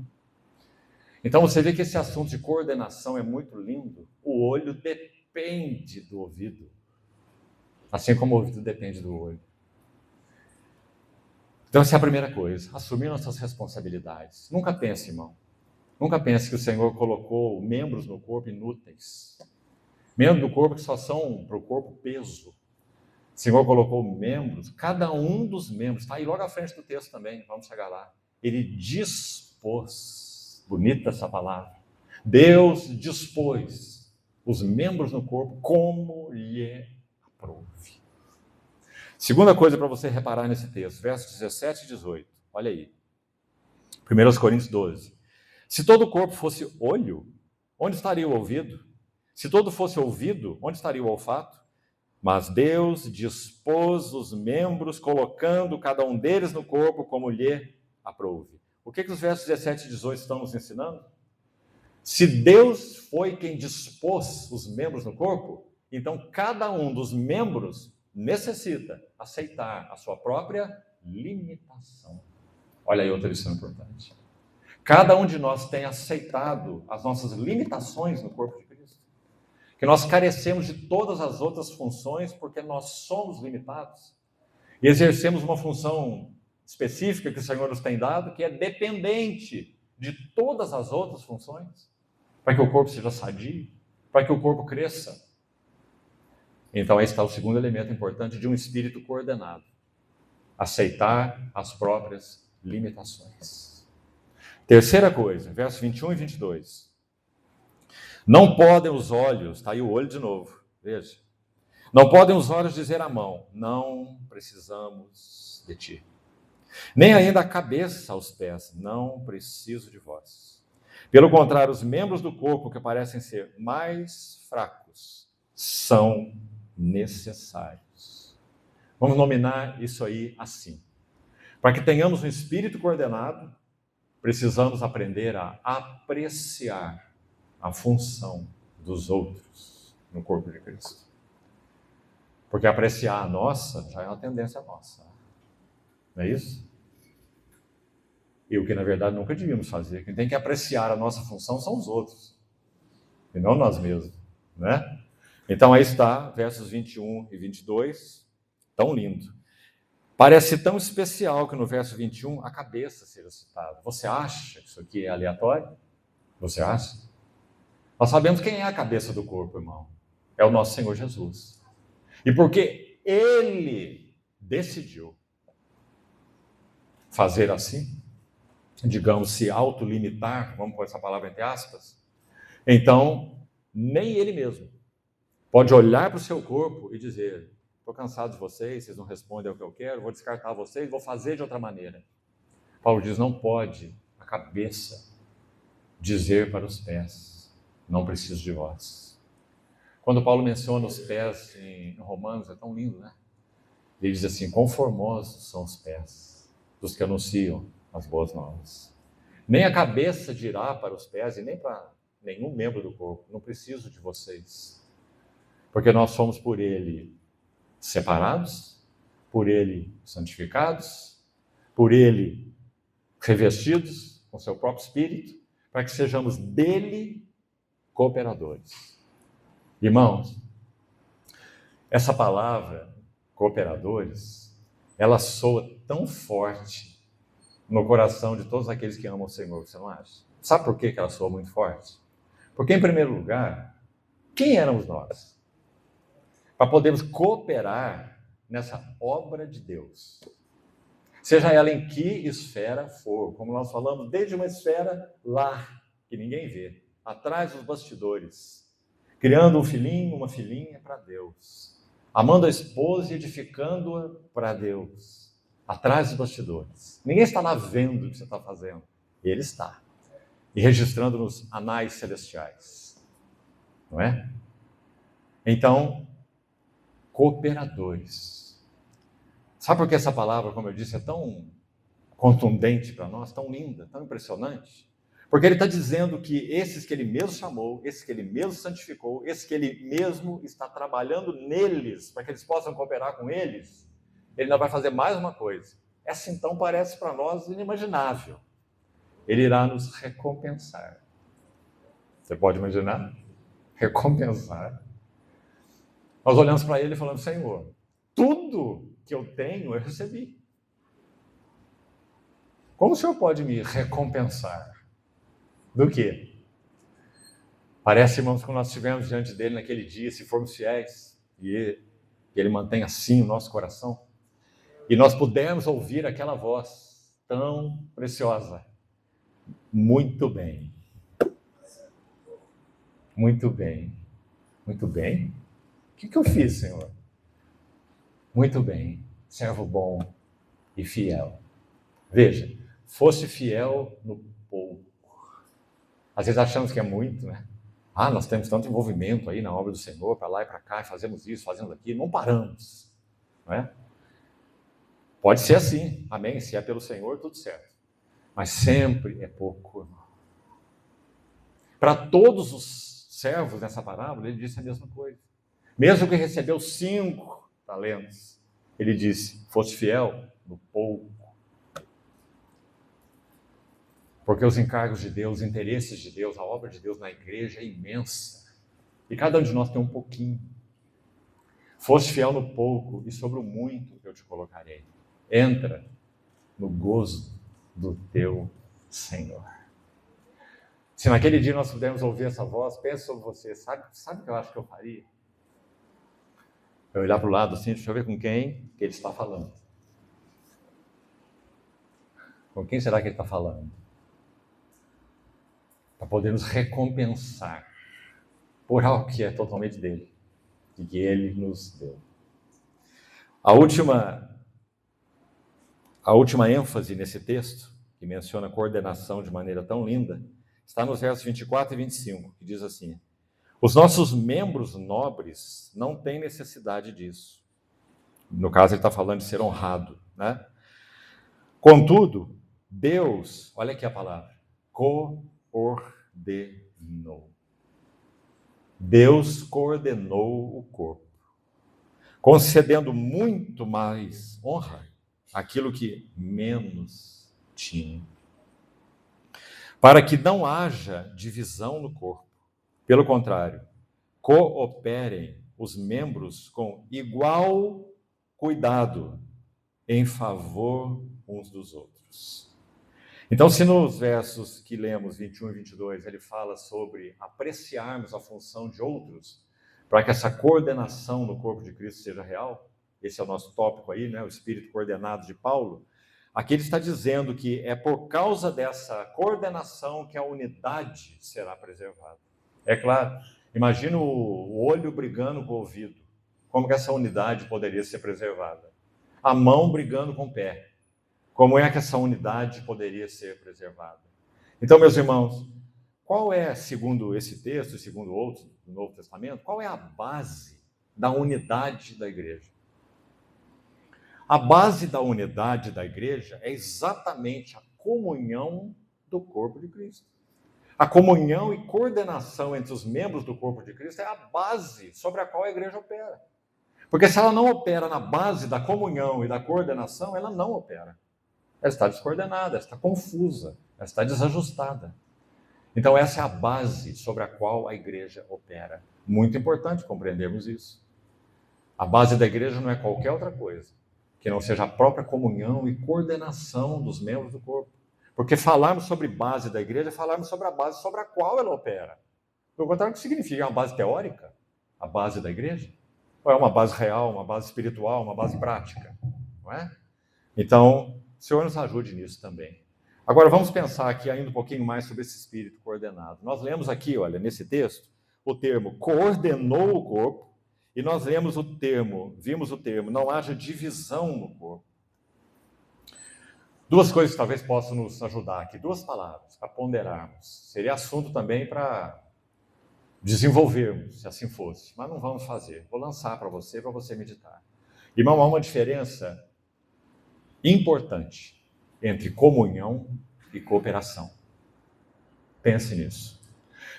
[SPEAKER 1] Então você vê que esse assunto de coordenação é muito lindo. O olho depende do ouvido, assim como o ouvido depende do olho. Então essa é a primeira coisa, assumir nossas responsabilidades. Nunca pense, irmão, nunca pense que o Senhor colocou membros no corpo inúteis. Membros do corpo que só são para o corpo peso. O Senhor colocou membros, cada um dos membros, está aí logo à frente do texto também, vamos chegar lá. Ele dispôs, bonita essa palavra, Deus dispôs os membros no corpo como lhe aprouve. Segunda coisa para você reparar nesse texto, versos 17 e 18, olha aí. 1 Coríntios 12. Se todo o corpo fosse olho, onde estaria o ouvido? Se todo fosse ouvido, onde estaria o olfato? Mas Deus dispôs os membros, colocando cada um deles no corpo como lhe aprouve. O que os versos 17 e 18 estão nos ensinando? Se Deus foi quem dispôs os membros no corpo, então cada um dos membros necessita aceitar a sua própria limitação. Olha aí outra lição importante. Cada um de nós tem aceitado as nossas limitações no corpo de Cristo. Que nós carecemos de todas as outras funções porque nós somos limitados. E exercemos uma função específica que o Senhor nos tem dado, que é dependente de todas as outras funções, para que o corpo seja sadio, para que o corpo cresça. Então aí está o segundo elemento importante de um espírito coordenado. Aceitar as próprias limitações. Terceira coisa, versos 21 e 22. Não podem os olhos, está aí o olho de novo, veja. Não podem os olhos dizer à mão, não precisamos de ti. Nem ainda a cabeça aos pés, não preciso de vós. Pelo contrário, os membros do corpo que parecem ser mais fracos são necessários. Vamos nominar isso aí assim. Para que tenhamos um espírito coordenado, precisamos aprender a apreciar a função dos outros no corpo de Cristo. Porque apreciar a nossa já é uma tendência nossa. Não é isso? E o que, na verdade, nunca devíamos fazer. Quem tem que apreciar a nossa função são os outros, e não nós mesmos, né? Então, aí está, versos 21 e 22, tão lindo. Parece tão especial que no verso 21 a cabeça seja citada. Você acha que isso aqui é aleatório? Você acha? Nós sabemos quem é a cabeça do corpo, irmão. É o nosso Senhor Jesus. E porque Ele decidiu fazer assim, digamos, se autolimitar, vamos pôr essa palavra entre aspas, então, nem Ele mesmo pode olhar para o seu corpo e dizer, estou cansado de vocês, vocês não respondem ao que eu quero, vou descartar vocês, vou fazer de outra maneira. Paulo diz, não pode a cabeça dizer para os pés, não preciso de vós. Quando Paulo menciona os pés em Romanos, é tão lindo, né? Ele diz assim, quão formosos são os pés dos que anunciam as boas novas. Nem a cabeça dirá para os pés e nem para nenhum membro do corpo, não preciso de vocês. Porque nós somos por Ele separados, por Ele santificados, por Ele revestidos com seu próprio Espírito, para que sejamos dele cooperadores. Irmãos, essa palavra, cooperadores, ela soa tão forte no coração de todos aqueles que amam o Senhor, você não acha? Sabe por que ela soa muito forte? Porque, em primeiro lugar, quem éramos nós? Para podermos cooperar nessa obra de Deus. Seja ela em que esfera for, como nós falamos, desde uma esfera lá, que ninguém vê, atrás dos bastidores, criando um filhinho, uma filhinha para Deus, amando a esposa e edificando-a para Deus, atrás dos bastidores. Ninguém está lá vendo o que você está fazendo, Ele está, e registrando nos anais celestiais, não é? Então, cooperadores. Sabe por que essa palavra, como eu disse, é tão contundente para nós, tão linda, tão impressionante? Porque ele está dizendo que esses que ele mesmo chamou, esses que ele mesmo santificou, esses que ele mesmo está trabalhando neles, para que eles possam cooperar com eles, ele ainda vai fazer mais uma coisa. Essa então parece para nós inimaginável. Ele irá nos recompensar. Você pode imaginar? Recompensar. Nós olhamos para ele e falamos: Senhor, tudo que eu tenho eu recebi. Como o Senhor pode me recompensar? Do quê? Parece, irmãos, que nós estivemos diante dele naquele dia, se formos fiéis, e ele mantém assim o nosso coração, e nós pudermos ouvir aquela voz tão preciosa: muito bem, muito bem, muito bem. O que eu fiz, Senhor? Muito bem, servo bom e fiel. Veja, fosse fiel no pouco. Às vezes achamos que é muito, né? Nós temos tanto envolvimento aí na obra do Senhor, para lá e para cá, fazemos isso, fazemos aquilo, não paramos, não é? Pode ser assim, amém? Se é pelo Senhor, tudo certo. Mas sempre é pouco. Para todos os servos nessa parábola, ele disse a mesma coisa. Mesmo que recebeu 5 talentos, ele disse: fosse fiel no pouco. Porque os encargos de Deus, os interesses de Deus, a obra de Deus na igreja é imensa. E cada um de nós tem um pouquinho. Foste fiel no pouco, e sobre o muito eu te colocarei. Entra no gozo do teu Senhor. Se naquele dia nós pudermos ouvir essa voz, pense sobre você. Sabe o que eu acho que eu faria? Eu olhar para o lado assim, deixa eu ver com quem que ele está falando. Com quem será que ele está falando? Para poder nos recompensar por algo que é totalmente dele e que ele nos deu. A última ênfase nesse texto, que menciona coordenação de maneira tão linda, está nos versos 24 e 25, que diz assim: os nossos membros nobres não têm necessidade disso. No caso, ele está falando de ser honrado, né? Contudo, Deus, olha aqui a palavra, coordenou. Deus coordenou o corpo, concedendo muito mais honra àquilo que menos tinha, para que não haja divisão no corpo. Pelo contrário, cooperem os membros com igual cuidado em favor uns dos outros. Então, se nos versos que lemos, 21 e 22, ele fala sobre apreciarmos a função de outros, para que essa coordenação no corpo de Cristo seja real, esse é o nosso tópico aí, né? O espírito coordenado de Paulo. Aqui ele está dizendo que é por causa dessa coordenação que a unidade será preservada. É claro, imagina o olho brigando com o ouvido. Como que essa unidade poderia ser preservada? A mão brigando com o pé. Como é que essa unidade poderia ser preservada? Então, meus irmãos, qual é, segundo esse texto e segundo outros do Novo Testamento, qual é a base da unidade da igreja? A base da unidade da igreja é exatamente a comunhão do corpo de Cristo. A comunhão e coordenação entre os membros do corpo de Cristo é a base sobre a qual a igreja opera. Porque se ela não opera na base da comunhão e da coordenação, ela não opera. Ela está descoordenada, ela está confusa, ela está desajustada. Então essa é a base sobre a qual a igreja opera. Muito importante compreendermos isso. A base da igreja não é qualquer outra coisa que não seja a própria comunhão e coordenação dos membros do corpo. Porque falarmos sobre base da igreja é falarmos sobre a base sobre a qual ela opera. Pelo contrário, o que significa? É uma base teórica? A base da igreja? Ou é uma base real, uma base espiritual, uma base prática? Não é? Então, o Senhor nos ajude nisso também. Agora, vamos pensar aqui ainda um pouquinho mais sobre esse espírito coordenado. Nós lemos aqui, olha, nesse texto, o termo coordenou o corpo, e nós vimos o termo, não haja divisão no corpo. Duas coisas que talvez possam nos ajudar aqui, duas palavras para ponderarmos. Seria assunto também para desenvolvermos, se assim fosse, mas não vamos fazer. Vou lançar para você meditar. Irmão, há uma diferença importante entre comunhão e cooperação. Pense nisso.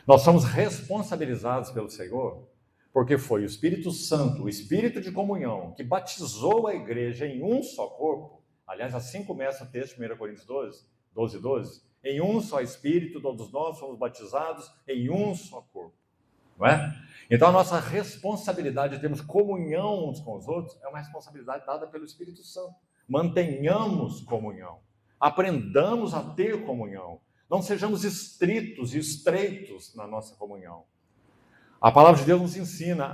[SPEAKER 1] Nós somos responsabilizados pelo Senhor porque foi o Espírito Santo, o Espírito de comunhão, que batizou a igreja em um só corpo. Aliás, assim começa o texto de 1 Coríntios 12, Em um só Espírito, todos nós fomos batizados em um só corpo. Não é? Então, a nossa responsabilidade de termos comunhão uns com os outros é uma responsabilidade dada pelo Espírito Santo. Mantenhamos comunhão. Aprendamos a ter comunhão. Não sejamos estritos e estreitos na nossa comunhão. A palavra de Deus nos ensina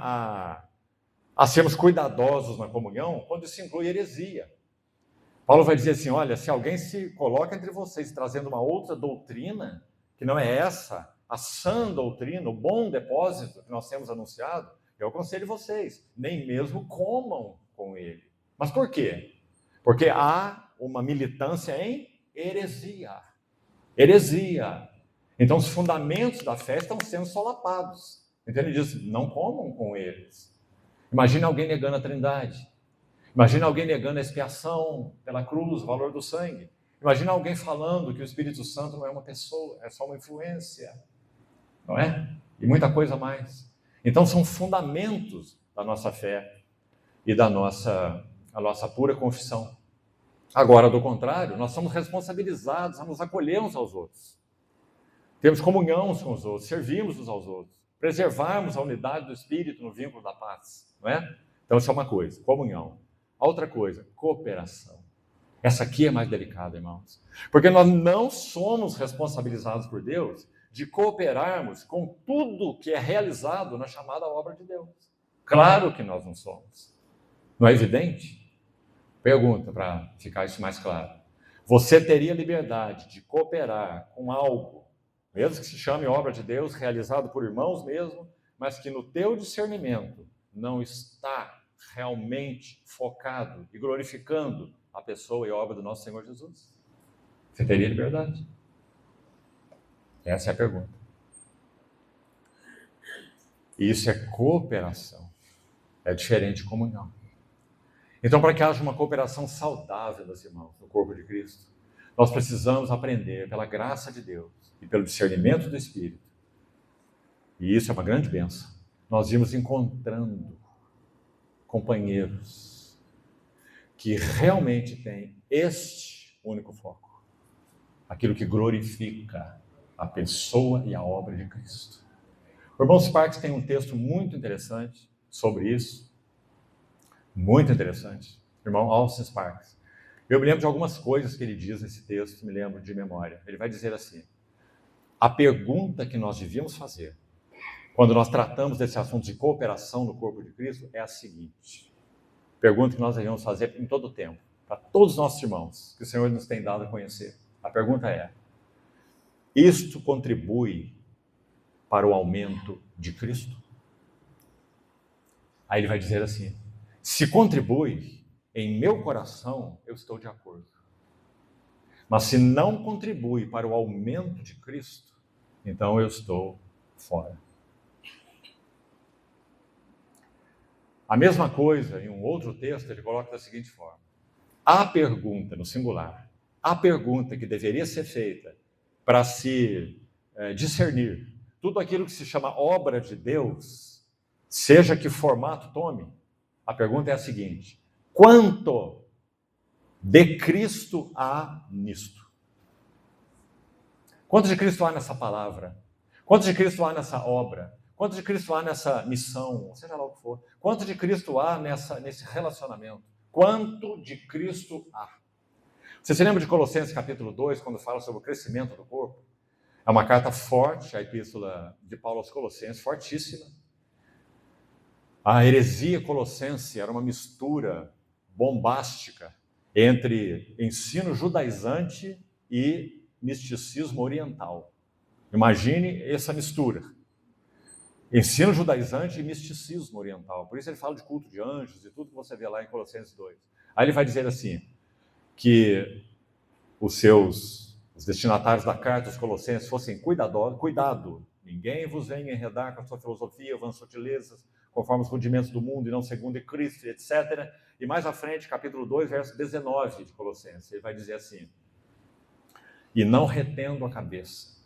[SPEAKER 1] a sermos cuidadosos na comunhão quando isso inclui heresia. Paulo vai dizer assim, olha, se alguém se coloca entre vocês trazendo uma outra doutrina, que não é essa, a sã doutrina, o bom depósito que nós temos anunciado, eu aconselho vocês, nem mesmo comam com ele. Mas por quê? Porque há uma militância em heresia. Heresia. Então os fundamentos da fé estão sendo solapados. Então ele diz, não comam com eles. Imagina alguém negando a Trindade. Imagina alguém negando a expiação pela cruz, o valor do sangue. Imagina alguém falando que o Espírito Santo não é uma pessoa, é só uma influência. Não é? E muita coisa mais. Então são fundamentos da nossa fé e da nossa pura confissão. Agora, do contrário, nós somos responsabilizados a nos acolher uns aos outros. Temos comunhão uns com os outros, servimos uns aos outros, preservarmos a unidade do Espírito no vínculo da paz. Não é? Então isso é uma coisa, comunhão. A outra coisa, cooperação. Essa aqui é mais delicada, irmãos. Porque nós não somos responsabilizados por Deus de cooperarmos com tudo que é realizado na chamada obra de Deus. Claro que nós não somos. Não é evidente? Pergunta, para ficar isso mais claro. Você teria liberdade de cooperar com algo, mesmo que se chame obra de Deus, realizado por irmãos mesmo, mas que no teu discernimento não está realmente focado e glorificando a pessoa e a obra do nosso Senhor Jesus? Você teria liberdade? Essa é a pergunta. Isso é cooperação. É diferente de comunhão. Então, para que haja uma cooperação saudável, meus irmãos, no corpo de Cristo, nós precisamos aprender, pela graça de Deus e pelo discernimento do Espírito, e isso é uma grande bênção, nós irmos encontrando companheiros que realmente têm este único foco, aquilo que glorifica a pessoa e a obra de Cristo. O irmão Sparks tem um texto muito interessante sobre isso, muito interessante, irmão Austin Sparks. Eu me lembro de algumas coisas que ele diz nesse texto, me lembro de memória. Ele vai dizer assim, a pergunta que nós devíamos fazer quando nós tratamos desse assunto de cooperação no corpo de Cristo é a seguinte, pergunta que nós devíamos fazer em todo o tempo, para todos os nossos irmãos, que o Senhor nos tem dado a conhecer. A pergunta é, isto contribui para o aumento de Cristo? Aí ele vai dizer assim, se contribui, em meu coração eu estou de acordo. Mas se não contribui para o aumento de Cristo, então eu estou fora. A mesma coisa, em um outro texto, ele coloca da seguinte forma. A pergunta, no singular, a pergunta que deveria ser feita para se discernir tudo aquilo que se chama obra de Deus, seja que formato tome, a pergunta é a seguinte, quanto de Cristo há nisto? Quanto de Cristo há nessa palavra? Quanto de Cristo há nessa obra? Quanto de Cristo há nessa missão? Seja lá o que for. Quanto de Cristo há nesse relacionamento? Quanto de Cristo há? Você se lembra de Colossenses capítulo 2, quando fala sobre o crescimento do corpo? É uma carta forte, a epístola de Paulo aos Colossenses, fortíssima. A heresia colossense era uma mistura bombástica entre ensino judaizante e misticismo oriental. Imagine essa mistura. Ensino judaizante e misticismo oriental. Por isso ele fala de culto de anjos e tudo que você vê lá em Colossenses 2. Aí ele vai dizer assim, que os destinatários da carta dos Colossenses fossem cuidadosos, cuidado, ninguém vos venha enredar com a sua filosofia, vãs sutilezas, conforme os rudimentos do mundo e não segundo Cristo, etc. E mais à frente, capítulo 2, verso 19 de Colossenses, ele vai dizer assim, e não retendo a cabeça,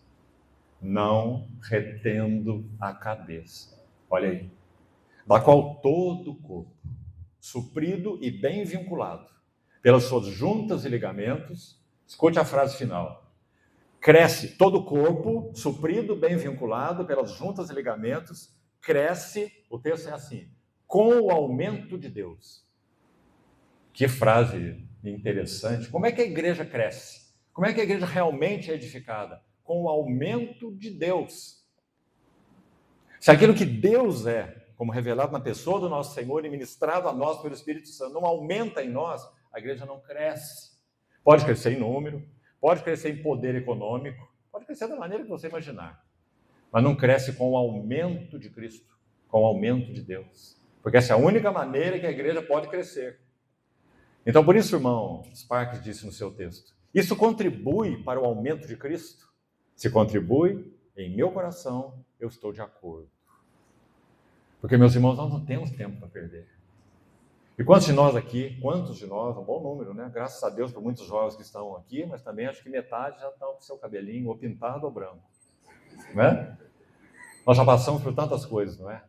[SPEAKER 1] olha aí, da qual todo o corpo, suprido e bem vinculado, pelas suas juntas e ligamentos, escute a frase final, Cresce todo o corpo, suprido, bem vinculado pelas juntas e ligamentos, cresce, o texto é assim, com o aumento de Deus. Que frase interessante. Como é que a igreja cresce? Como é que a igreja realmente é edificada? Com o aumento de Deus. Se aquilo que Deus é, como revelado na pessoa do nosso Senhor e ministrado a nós pelo Espírito Santo, não aumenta em nós, a igreja não cresce. Pode crescer em número, pode crescer em poder econômico, pode crescer da maneira que você imaginar, mas não cresce com o aumento de Cristo, com o aumento de Deus. Porque essa é a única maneira que a igreja pode crescer. Então, por isso, irmão Sparks disse no seu texto, isso contribui para o aumento de Cristo? Se contribui, em meu coração, eu estou de acordo. Porque, meus irmãos, nós não temos tempo para perder. E quantos de nós, um bom número, né? Graças a Deus por muitos jovens que estão aqui, mas também acho que metade já estão com seu cabelinho ou pintado ou branco. Não é? Nós já passamos por tantas coisas, não é?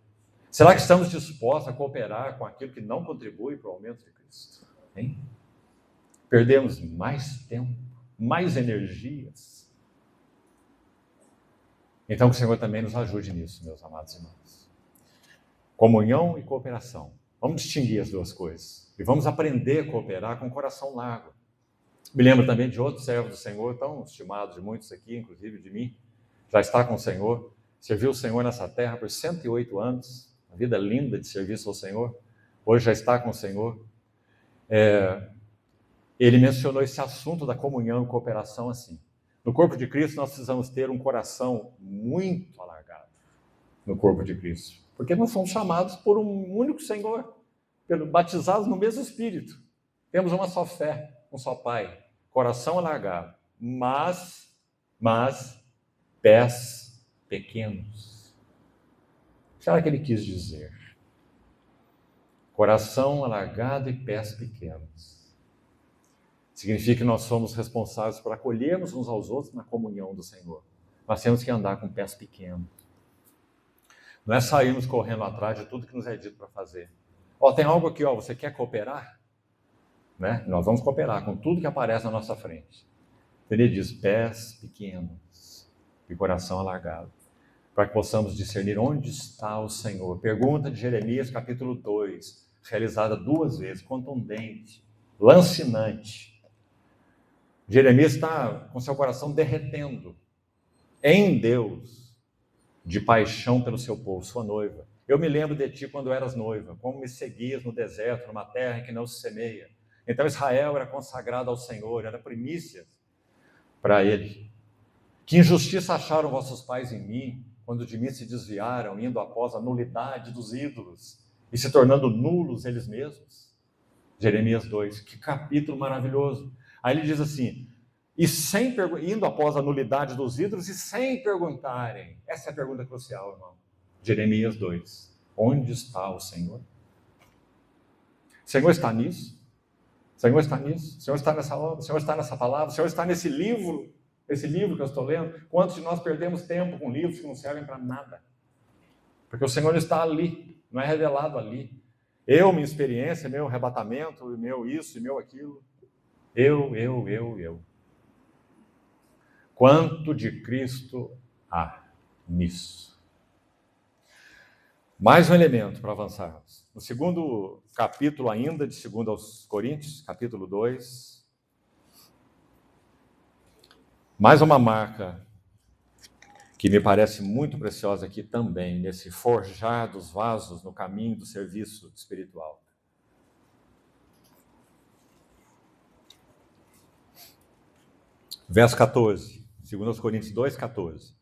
[SPEAKER 1] Será que estamos dispostos a cooperar com aquilo que não contribui para o aumento de Cristo? Hein? Perdemos mais tempo, mais energias. Então que o Senhor também nos ajude nisso, meus amados irmãos. Comunhão e cooperação. Vamos distinguir as duas coisas. E vamos aprender a cooperar com o coração largo. Me lembro também de outro servo do Senhor, tão estimado de muitos aqui, inclusive de mim, já está com o Senhor, serviu o Senhor nessa terra por 108 anos, uma vida linda de serviço ao Senhor, hoje já está com o Senhor. Ele mencionou esse assunto da comunhão e cooperação assim. No corpo de Cristo nós precisamos ter um coração muito alargado no corpo de Cristo, porque nós somos chamados por um único Senhor, batizados no mesmo Espírito. Temos uma só fé, um só Pai, coração alargado, mas pés pequenos. O que será que ele quis dizer? Coração alargado e pés pequenos. Significa que nós somos responsáveis por acolhermos uns aos outros na comunhão do Senhor. Nós temos que andar com pés pequenos. Não é sairmos correndo atrás de tudo que nos é dito para fazer. Tem algo aqui, você quer cooperar? Né? Nós vamos cooperar com tudo que aparece na nossa frente. Ele diz, pés pequenos e coração alargado, para que possamos discernir onde está o Senhor. Pergunta de Jeremias, capítulo 2, realizada 2 vezes, contundente, lancinante. Jeremias está com seu coração derretendo em Deus, de paixão pelo seu povo, sua noiva. Eu me lembro de ti quando eras noiva, como me seguias no deserto, numa terra em que não se semeia. Então Israel era consagrado ao Senhor, era primícia para ele. Que injustiça acharam vossos pais em mim, quando de mim se desviaram, indo após a nulidade dos ídolos e se tornando nulos eles mesmos? Jeremias 2, que capítulo maravilhoso. Aí ele diz assim, indo após a nulidade dos ídolos e sem perguntarem. Essa é a pergunta crucial, irmão. Jeremias 2, onde está o Senhor? O Senhor está nisso? O Senhor está nisso? O Senhor está nessa obra? O Senhor está nessa palavra? O Senhor está nesse livro? Esse livro que eu estou lendo? Quantos de nós perdemos tempo com livros que não servem para nada? Porque o Senhor está ali, não é revelado ali. Minha experiência, meu arrebatamento, meu isso e meu aquilo. Eu. Quanto de Cristo há nisso? Mais um elemento para avançarmos. No segundo capítulo ainda, de 2 aos Coríntios, capítulo 2, mais uma marca que me parece muito preciosa aqui também, nesse forjar dos vasos no caminho do serviço espiritual. Verso 14, 2 Coríntios 2, 14.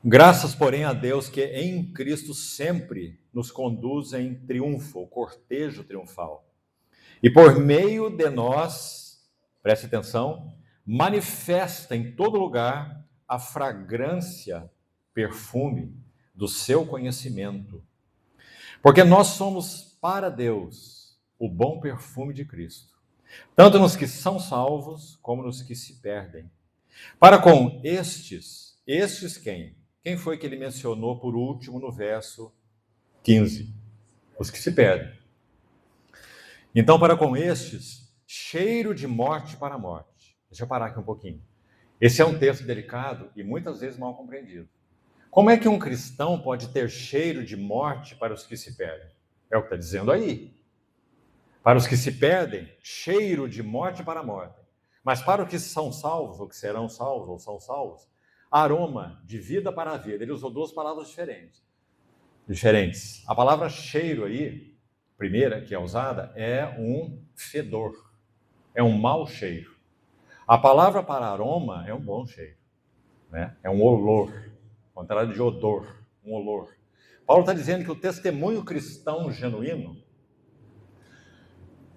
[SPEAKER 1] Graças, porém, a Deus que em Cristo sempre nos conduz em triunfo, o cortejo triunfal. E por meio de nós, preste atenção, manifesta em todo lugar a fragrância, perfume do seu conhecimento. Porque nós somos para Deus o bom perfume de Cristo, tanto nos que são salvos como nos que se perdem. Para com estes quem? Quem foi que ele mencionou por último no verso 15? Os que se perdem. Então, para com estes, cheiro de morte para a morte. Deixa eu parar aqui um pouquinho. Esse é um texto delicado e muitas vezes mal compreendido. Como é que um cristão pode ter cheiro de morte para os que se perdem? É o que está dizendo aí. Para os que se perdem, cheiro de morte para a morte. Mas para os que são salvos, ou que serão salvos, ou são salvos, aroma de vida para a vida. Ele usou duas palavras diferentes. A palavra cheiro aí, primeira que é usada, é um fedor. É um mau cheiro. A palavra para aroma é um bom cheiro, né? É um olor, ao contrário de odor, um olor. Paulo está dizendo que o testemunho cristão genuíno,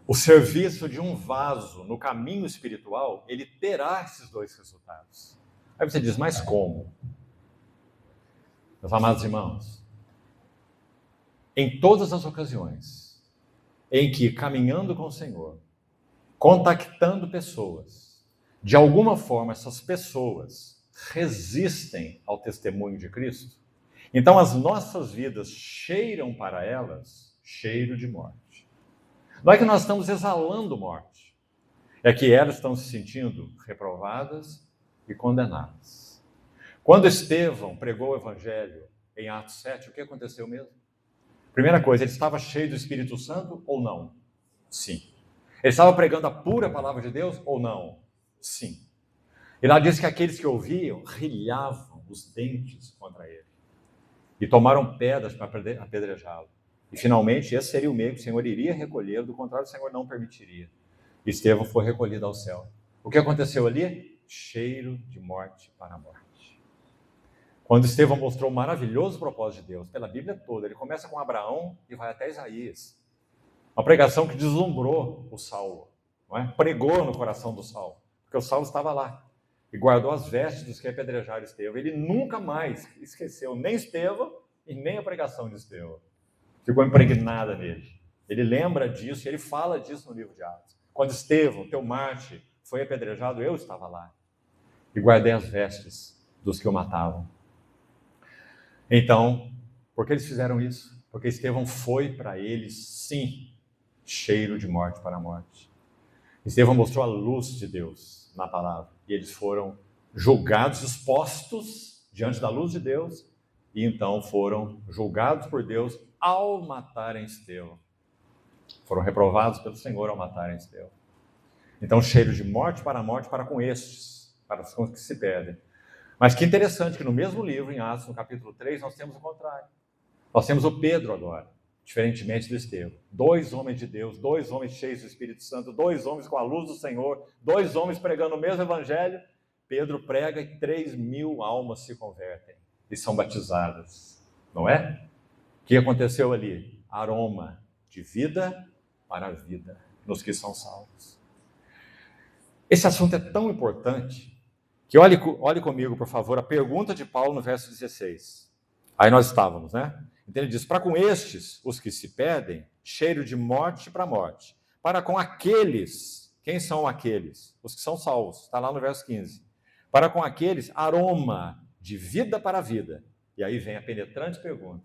[SPEAKER 1] o serviço de um vaso no caminho espiritual, ele terá esses dois resultados. Aí você diz, mas como? Meus amados irmãos, em todas as ocasiões em que, caminhando com o Senhor, contactando pessoas, de alguma forma essas pessoas resistem ao testemunho de Cristo, então as nossas vidas cheiram para elas cheiro de morte. Não é que nós estamos exalando morte, é que elas estão se sentindo reprovadas e condenadas. Quando Estevão pregou o evangelho em Atos 7, o que aconteceu mesmo? Primeira coisa, ele estava cheio do Espírito Santo ou não? Sim. Ele estava pregando a pura palavra de Deus ou não? Sim. E lá diz que aqueles que ouviam rilhavam os dentes contra ele e tomaram pedras para apedrejá-lo. E finalmente esse seria o meio que o Senhor iria recolhê-lo, do contrário o Senhor não permitiria. Estevão foi recolhido ao céu. O que aconteceu ali? Cheiro de morte para a morte. Quando Estevão mostrou o maravilhoso propósito de Deus, pela Bíblia toda, ele começa com Abraão e vai até Isaías. Uma pregação que deslumbrou o Saulo, não é? Pregou no coração do Saulo, porque o Saulo estava lá e guardou as vestes dos que apedrejaram Estevão. Ele nunca mais esqueceu nem Estevão e nem a pregação de Estevão. Ficou impregnada nele. Ele lembra disso e ele fala disso no livro de Atos. Quando Estevão, teu mártir, foi apedrejado, eu estava lá e guardei as vestes dos que o matavam. Então, por que eles fizeram isso? Porque Estevão foi para eles, sim, cheiro de morte para a morte. Estevão mostrou a luz de Deus na palavra. E eles foram julgados, expostos diante da luz de Deus, e então foram julgados por Deus ao matarem Estevão. Foram reprovados pelo Senhor ao matarem Estevão. Então, cheiro de morte para com estes, para os que se perdem. Mas que interessante que no mesmo livro, em Atos, no capítulo 3, nós temos o contrário. Nós temos o Pedro agora, diferentemente do Estevão. 2 homens de Deus, 2 homens cheios do Espírito Santo, 2 homens com a luz do Senhor, 2 homens pregando o mesmo evangelho. Pedro prega e 3.000 almas se convertem e são batizadas, não é? O que aconteceu ali? Aroma de vida para a vida nos que são salvos. Esse assunto é tão importante que olhe comigo, por favor, a pergunta de Paulo no verso 16. Aí nós estávamos, né? Então ele diz, para com estes, os que se perdem, cheiro de morte para morte. Para com aqueles, quem são aqueles? Os que são salvos, está lá no verso 15. Para com aqueles, aroma de vida para a vida. E aí vem a penetrante pergunta.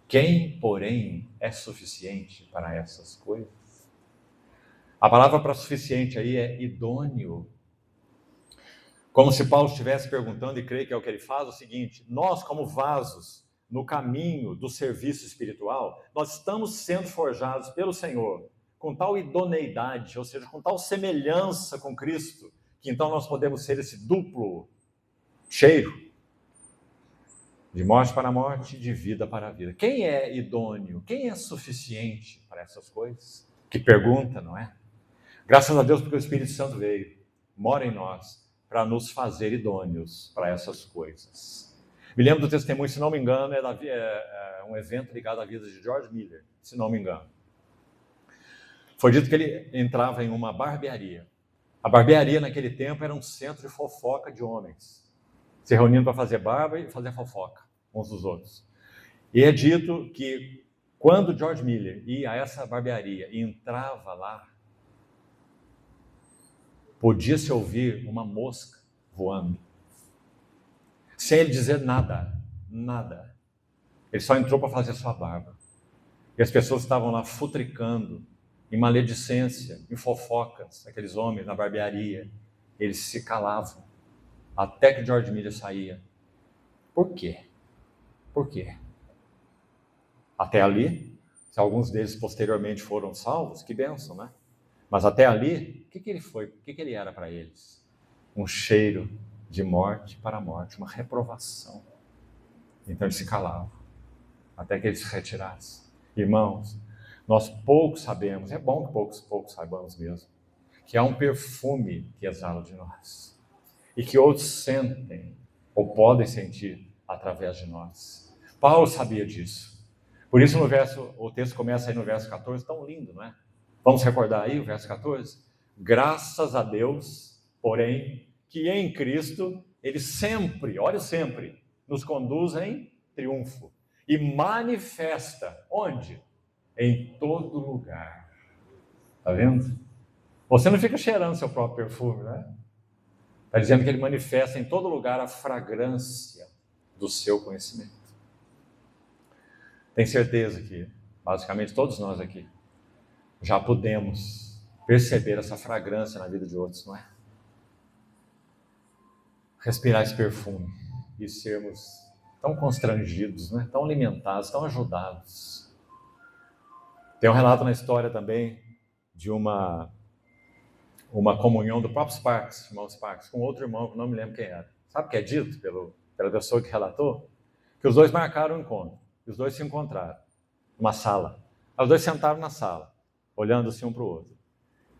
[SPEAKER 1] Quem, porém, é suficiente para essas coisas? A palavra para suficiente aí é idôneo. Como se Paulo estivesse perguntando, e creio que é o que ele faz, o seguinte: nós, como vasos no caminho do serviço espiritual, nós estamos sendo forjados pelo Senhor com tal idoneidade, ou seja, com tal semelhança com Cristo, que então nós podemos ser esse duplo cheiro de morte para a morte, de vida para a vida. Quem é idôneo? Quem é suficiente para essas coisas? Que pergunta, não é? Graças a Deus porque o Espírito Santo veio, mora em nós, para nos fazer idôneos para essas coisas. Me lembro do testemunho, se não me engano, é um evento ligado à vida de George Miller, se não me engano. Foi dito que ele entrava em uma barbearia. A barbearia naquele tempo era um centro de fofoca de homens, se reunindo para fazer barba e fazer fofoca uns dos outros. E é dito que quando George Miller ia a essa barbearia e entrava lá, podia-se ouvir uma mosca voando, sem ele dizer nada. Ele só entrou para fazer sua barba. E as pessoas estavam lá futricando, em maledicência, em fofocas, aqueles homens na barbearia. Eles se calavam. até que George Miller saía. Por quê? Por quê? Até ali, se alguns deles posteriormente foram salvos, que bênção, né? Mas até ali, o que ele foi? O que ele era para eles? Um cheiro de morte para a morte, uma reprovação. Então eles se calavam, até que eles se retirassem. Irmãos, nós pouco sabemos, é bom que poucos saibamos mesmo, que há um perfume que exala de nós, e que outros sentem, ou podem sentir, através de nós. Paulo sabia disso. Por isso o texto começa aí no verso 14, tão lindo, não é? Vamos recordar aí o verso 14? Graças a Deus, porém, que em Cristo, Ele sempre, olha sempre, nos conduz em triunfo. E manifesta, onde? Em todo lugar. Está vendo? Você não fica cheirando seu próprio perfume, né? Está dizendo que Ele manifesta em todo lugar a fragrância do seu conhecimento. Tenho certeza que, basicamente, todos nós aqui já podemos perceber essa fragrância na vida de outros, não é? Respirar esse perfume e sermos tão constrangidos, né? Tão alimentados, tão ajudados. Tem um relato na história também de uma comunhão do próprio Sparks, irmão Sparks, com outro irmão que não me lembro quem era. Sabe o que é dito pela pessoa que relatou? Que os dois marcaram um encontro. E os dois se encontraram numa sala. Os dois sentaram na sala, olhando assim um para o outro.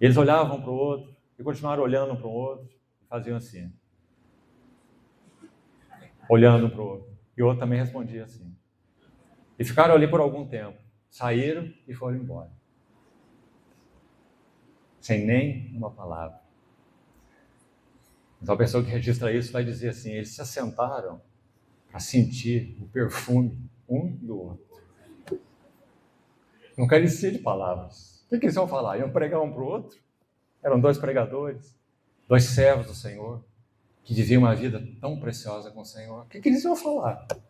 [SPEAKER 1] E eles olhavam um para o outro e continuaram olhando um para o outro e faziam assim. Olhando um para o outro. E o outro também respondia assim. E ficaram ali por algum tempo. Saíram e foram embora. Sem nem uma palavra. Então a pessoa que registra isso vai dizer assim, eles se assentaram para sentir o perfume um do outro. Não carecia de palavras. O que eles iam falar? Iam pregar um para o outro? Eram dois pregadores, dois servos do Senhor, que viviam uma vida tão preciosa com o Senhor. O que eles iam falar? Como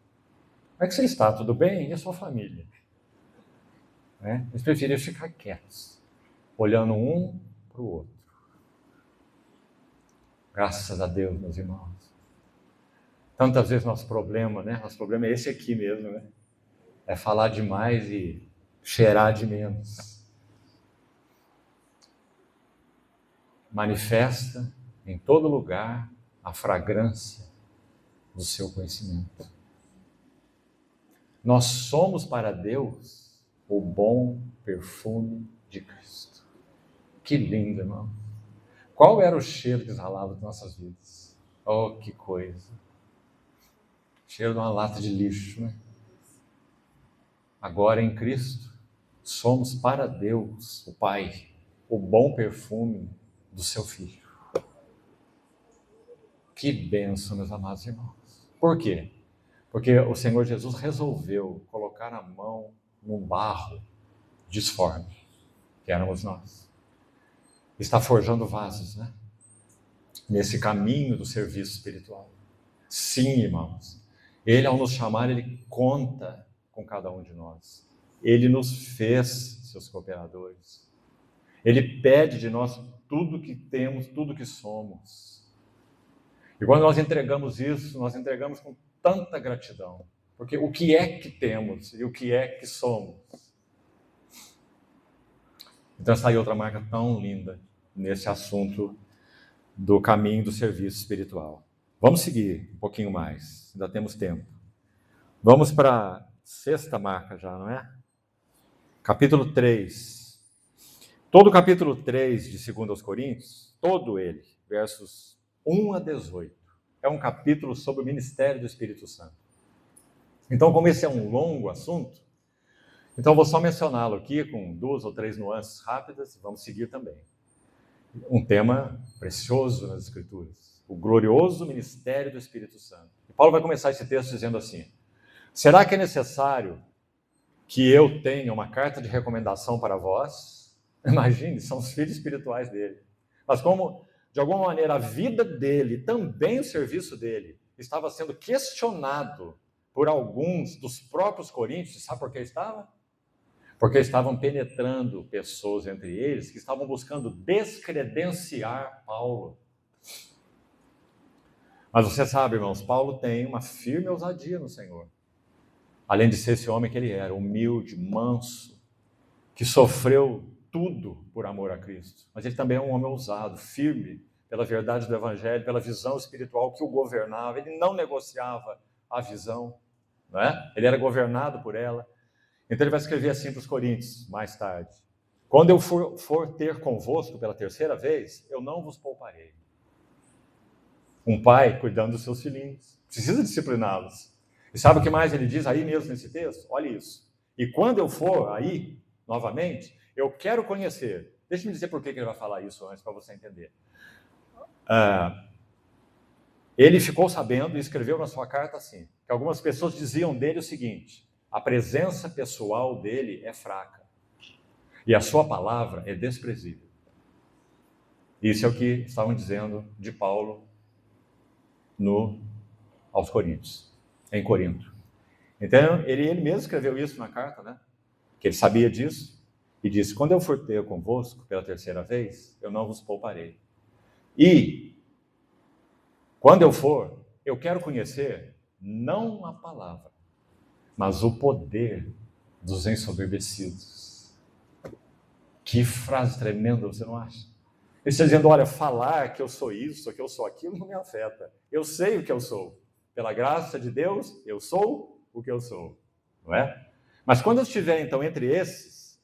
[SPEAKER 1] é que você está? Tudo bem? E a sua família? Eles preferiam ficar quietos, olhando um para o outro. Graças a Deus, meus irmãos. Tantas vezes nosso problema é esse aqui mesmo, né? É falar demais e cheirar de menos. Manifesta em todo lugar a fragrância do seu conhecimento. Nós somos para Deus o bom perfume de Cristo. Que lindo, irmão. Qual era o cheiro que exalava das nossas vidas? Oh, que coisa. Cheiro de uma lata de lixo, né? Agora em Cristo, somos para Deus, o Pai, o bom perfume do seu Filho. Que bênção, meus amados irmãos. Por quê? Porque o Senhor Jesus resolveu colocar a mão num barro disforme, que éramos nós. Está forjando vasos, né? Nesse caminho do serviço espiritual. Sim, irmãos. Ele, ao nos chamar, ele conta com cada um de nós. Ele nos fez seus cooperadores. Ele pede de nós tudo que temos, tudo que somos. E quando nós entregamos isso, nós entregamos com tanta gratidão. Porque o que é que temos e o que é que somos? Então essa aí é outra marca tão linda nesse assunto do caminho do serviço espiritual. Vamos seguir um pouquinho mais, ainda temos tempo. Vamos para a sexta marca já, não é? Capítulo 3. Todo o capítulo 3 de 2 aos Coríntios, todo ele, versos 1 a 18, é um capítulo sobre o ministério do Espírito Santo. Então, como esse é um longo assunto, então vou só mencioná-lo aqui com 2 ou 3 nuances rápidas e vamos seguir também. Um tema precioso nas Escrituras, o glorioso ministério do Espírito Santo. E Paulo vai começar esse texto dizendo assim: será que é necessário que eu tenha uma carta de recomendação para vós? Imagine, são os filhos espirituais dele. Mas como, de alguma maneira, a vida dele, também o serviço dele, estava sendo questionado por alguns dos próprios coríntios, sabe por que estava? Porque estavam penetrando pessoas entre eles que estavam buscando descredenciar Paulo. Mas você sabe, irmãos, Paulo tem uma firme ousadia no Senhor. Além de ser esse homem que ele era, humilde, manso, que sofreu tudo por amor a Cristo. Mas ele também é um homem ousado, firme, pela verdade do Evangelho, pela visão espiritual que o governava. Ele não negociava a visão, não é? Ele era governado por ela. Então ele vai escrever assim para os Coríntios, mais tarde: quando eu for ter convosco pela terceira vez, eu não vos pouparei. Um pai cuidando dos seus filhinhos, precisa discipliná-los. E sabe o que mais ele diz aí mesmo nesse texto? Olha isso. E quando eu for aí, novamente, eu quero conhecer. Deixa-me dizer por que ele vai falar isso antes, para você entender. Ele ficou sabendo e escreveu na sua carta assim, que algumas pessoas diziam dele o seguinte: a presença pessoal dele é fraca e a sua palavra é desprezível. Isso é o que estavam dizendo de Paulo aos Coríntios, em Corinto. Então, ele mesmo escreveu isso na carta, né? Que ele sabia disso, e disse: quando eu for ter convosco pela terceira vez, eu não vos pouparei. E, quando eu for, eu quero conhecer não a palavra, mas o poder dos ensoberbecidos. Que frase tremenda, você não acha? Ele está dizendo: olha, falar que eu sou isso, que eu sou aquilo, não me afeta. Eu sei o que eu sou. Pela graça de Deus, eu sou o que eu sou. Não é? Mas quando eu estiver, então, entre esses,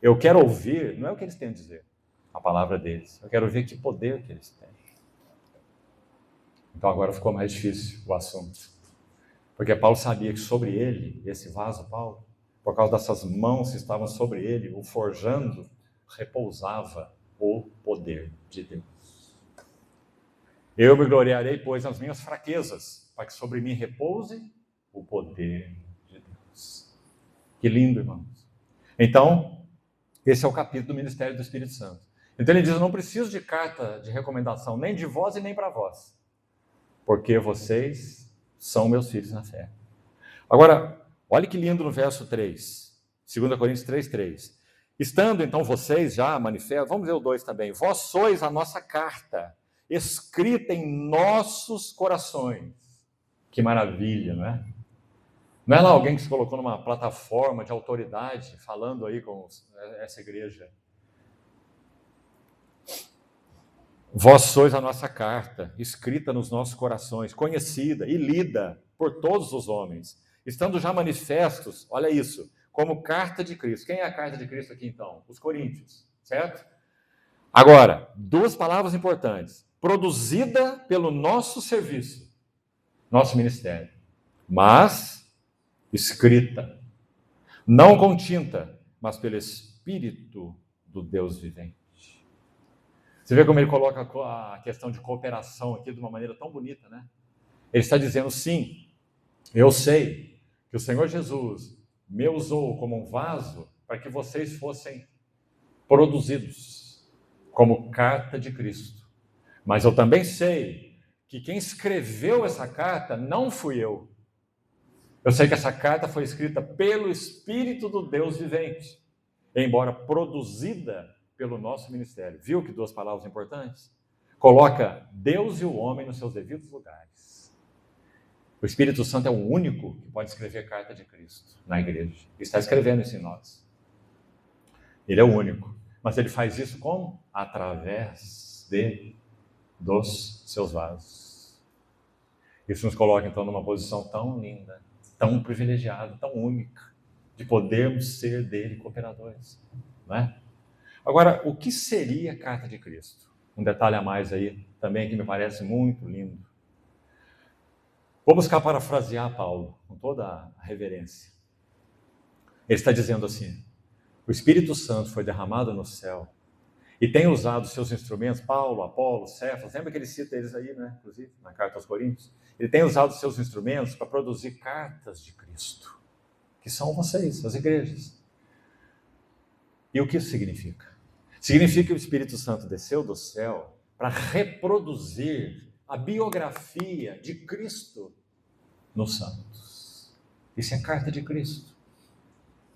[SPEAKER 1] eu quero ouvir, não é o que eles têm a dizer, a palavra deles. Eu quero ver que poder que eles têm. Então agora ficou mais difícil o assunto. Porque Paulo sabia que sobre ele, esse vaso Paulo, por causa dessas mãos que estavam sobre ele, o forjando, repousava o poder de Deus. Eu me gloriarei, pois, nas minhas fraquezas, para que sobre mim repouse o poder de Deus. Que lindo, irmãos. Então, esse é o capítulo do ministério do Espírito Santo. Então ele diz: eu não preciso de carta de recomendação, nem de vós e nem para vós, porque vocês são meus filhos na fé. Agora, olha que lindo no verso 3, 2 Coríntios 3:3. Estando, então, vocês já manifestam, vamos ver o 2 também. Vós sois a nossa carta, escrita em nossos corações. Que maravilha, não é? Não é lá alguém que se colocou numa plataforma de autoridade, falando aí com essa igreja. Vós sois a nossa carta, escrita nos nossos corações, conhecida e lida por todos os homens, estando já manifestos, olha isso, como carta de Cristo. Quem é a carta de Cristo aqui então? Os Coríntios, certo? Agora, duas palavras importantes: produzida pelo nosso serviço, nosso ministério, mas escrita, não com tinta, mas pelo Espírito do Deus vivente. Você vê como ele coloca a questão de cooperação aqui de uma maneira tão bonita, né? Ele está dizendo: sim, eu sei que o Senhor Jesus me usou como um vaso para que vocês fossem produzidos como carta de Cristo. Mas eu também sei que quem escreveu essa carta não fui eu. Eu sei que essa carta foi escrita pelo Espírito do Deus vivente, embora produzida pelo nosso ministério. Viu que duas palavras importantes? Coloca Deus e o homem nos seus devidos lugares. O Espírito Santo é o único que pode escrever carta de Cristo na igreja. Ele está escrevendo isso em nós. Ele é o único. Mas ele faz isso como? Através dos seus vasos. Isso nos coloca, então, numa posição tão linda, tão privilegiada, tão única, de podermos ser dele cooperadores. Não é? Agora, o que seria a carta de Cristo? Um detalhe a mais aí, também, que me parece muito lindo. Vou buscar parafrasear Paulo, com toda a reverência. Ele está dizendo assim: o Espírito Santo foi derramado no céu e tem usado seus instrumentos, Paulo, Apolo, Cefas, lembra que ele cita eles aí, né? Inclusive, na carta aos Coríntios. Ele tem usado seus instrumentos para produzir cartas de Cristo, que são vocês, as igrejas. E o que isso significa? Significa que o Espírito Santo desceu do céu para reproduzir a biografia de Cristo nos santos. Isso é a carta de Cristo.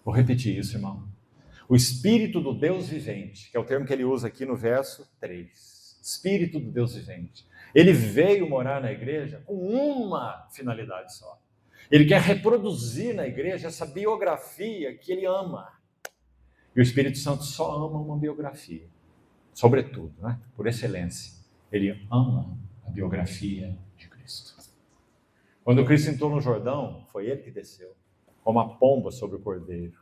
[SPEAKER 1] Vou repetir isso, irmão. O Espírito do Deus vivente, que é o termo que ele usa aqui no verso 3. Espírito do Deus vivente. Ele veio morar na igreja com uma finalidade só. Ele quer reproduzir na igreja essa biografia que ele ama. E o Espírito Santo só ama uma biografia, sobretudo, né? Por excelência. Ele ama a biografia de Cristo. Quando Cristo entrou no Jordão, foi ele que desceu, como a pomba sobre o cordeiro.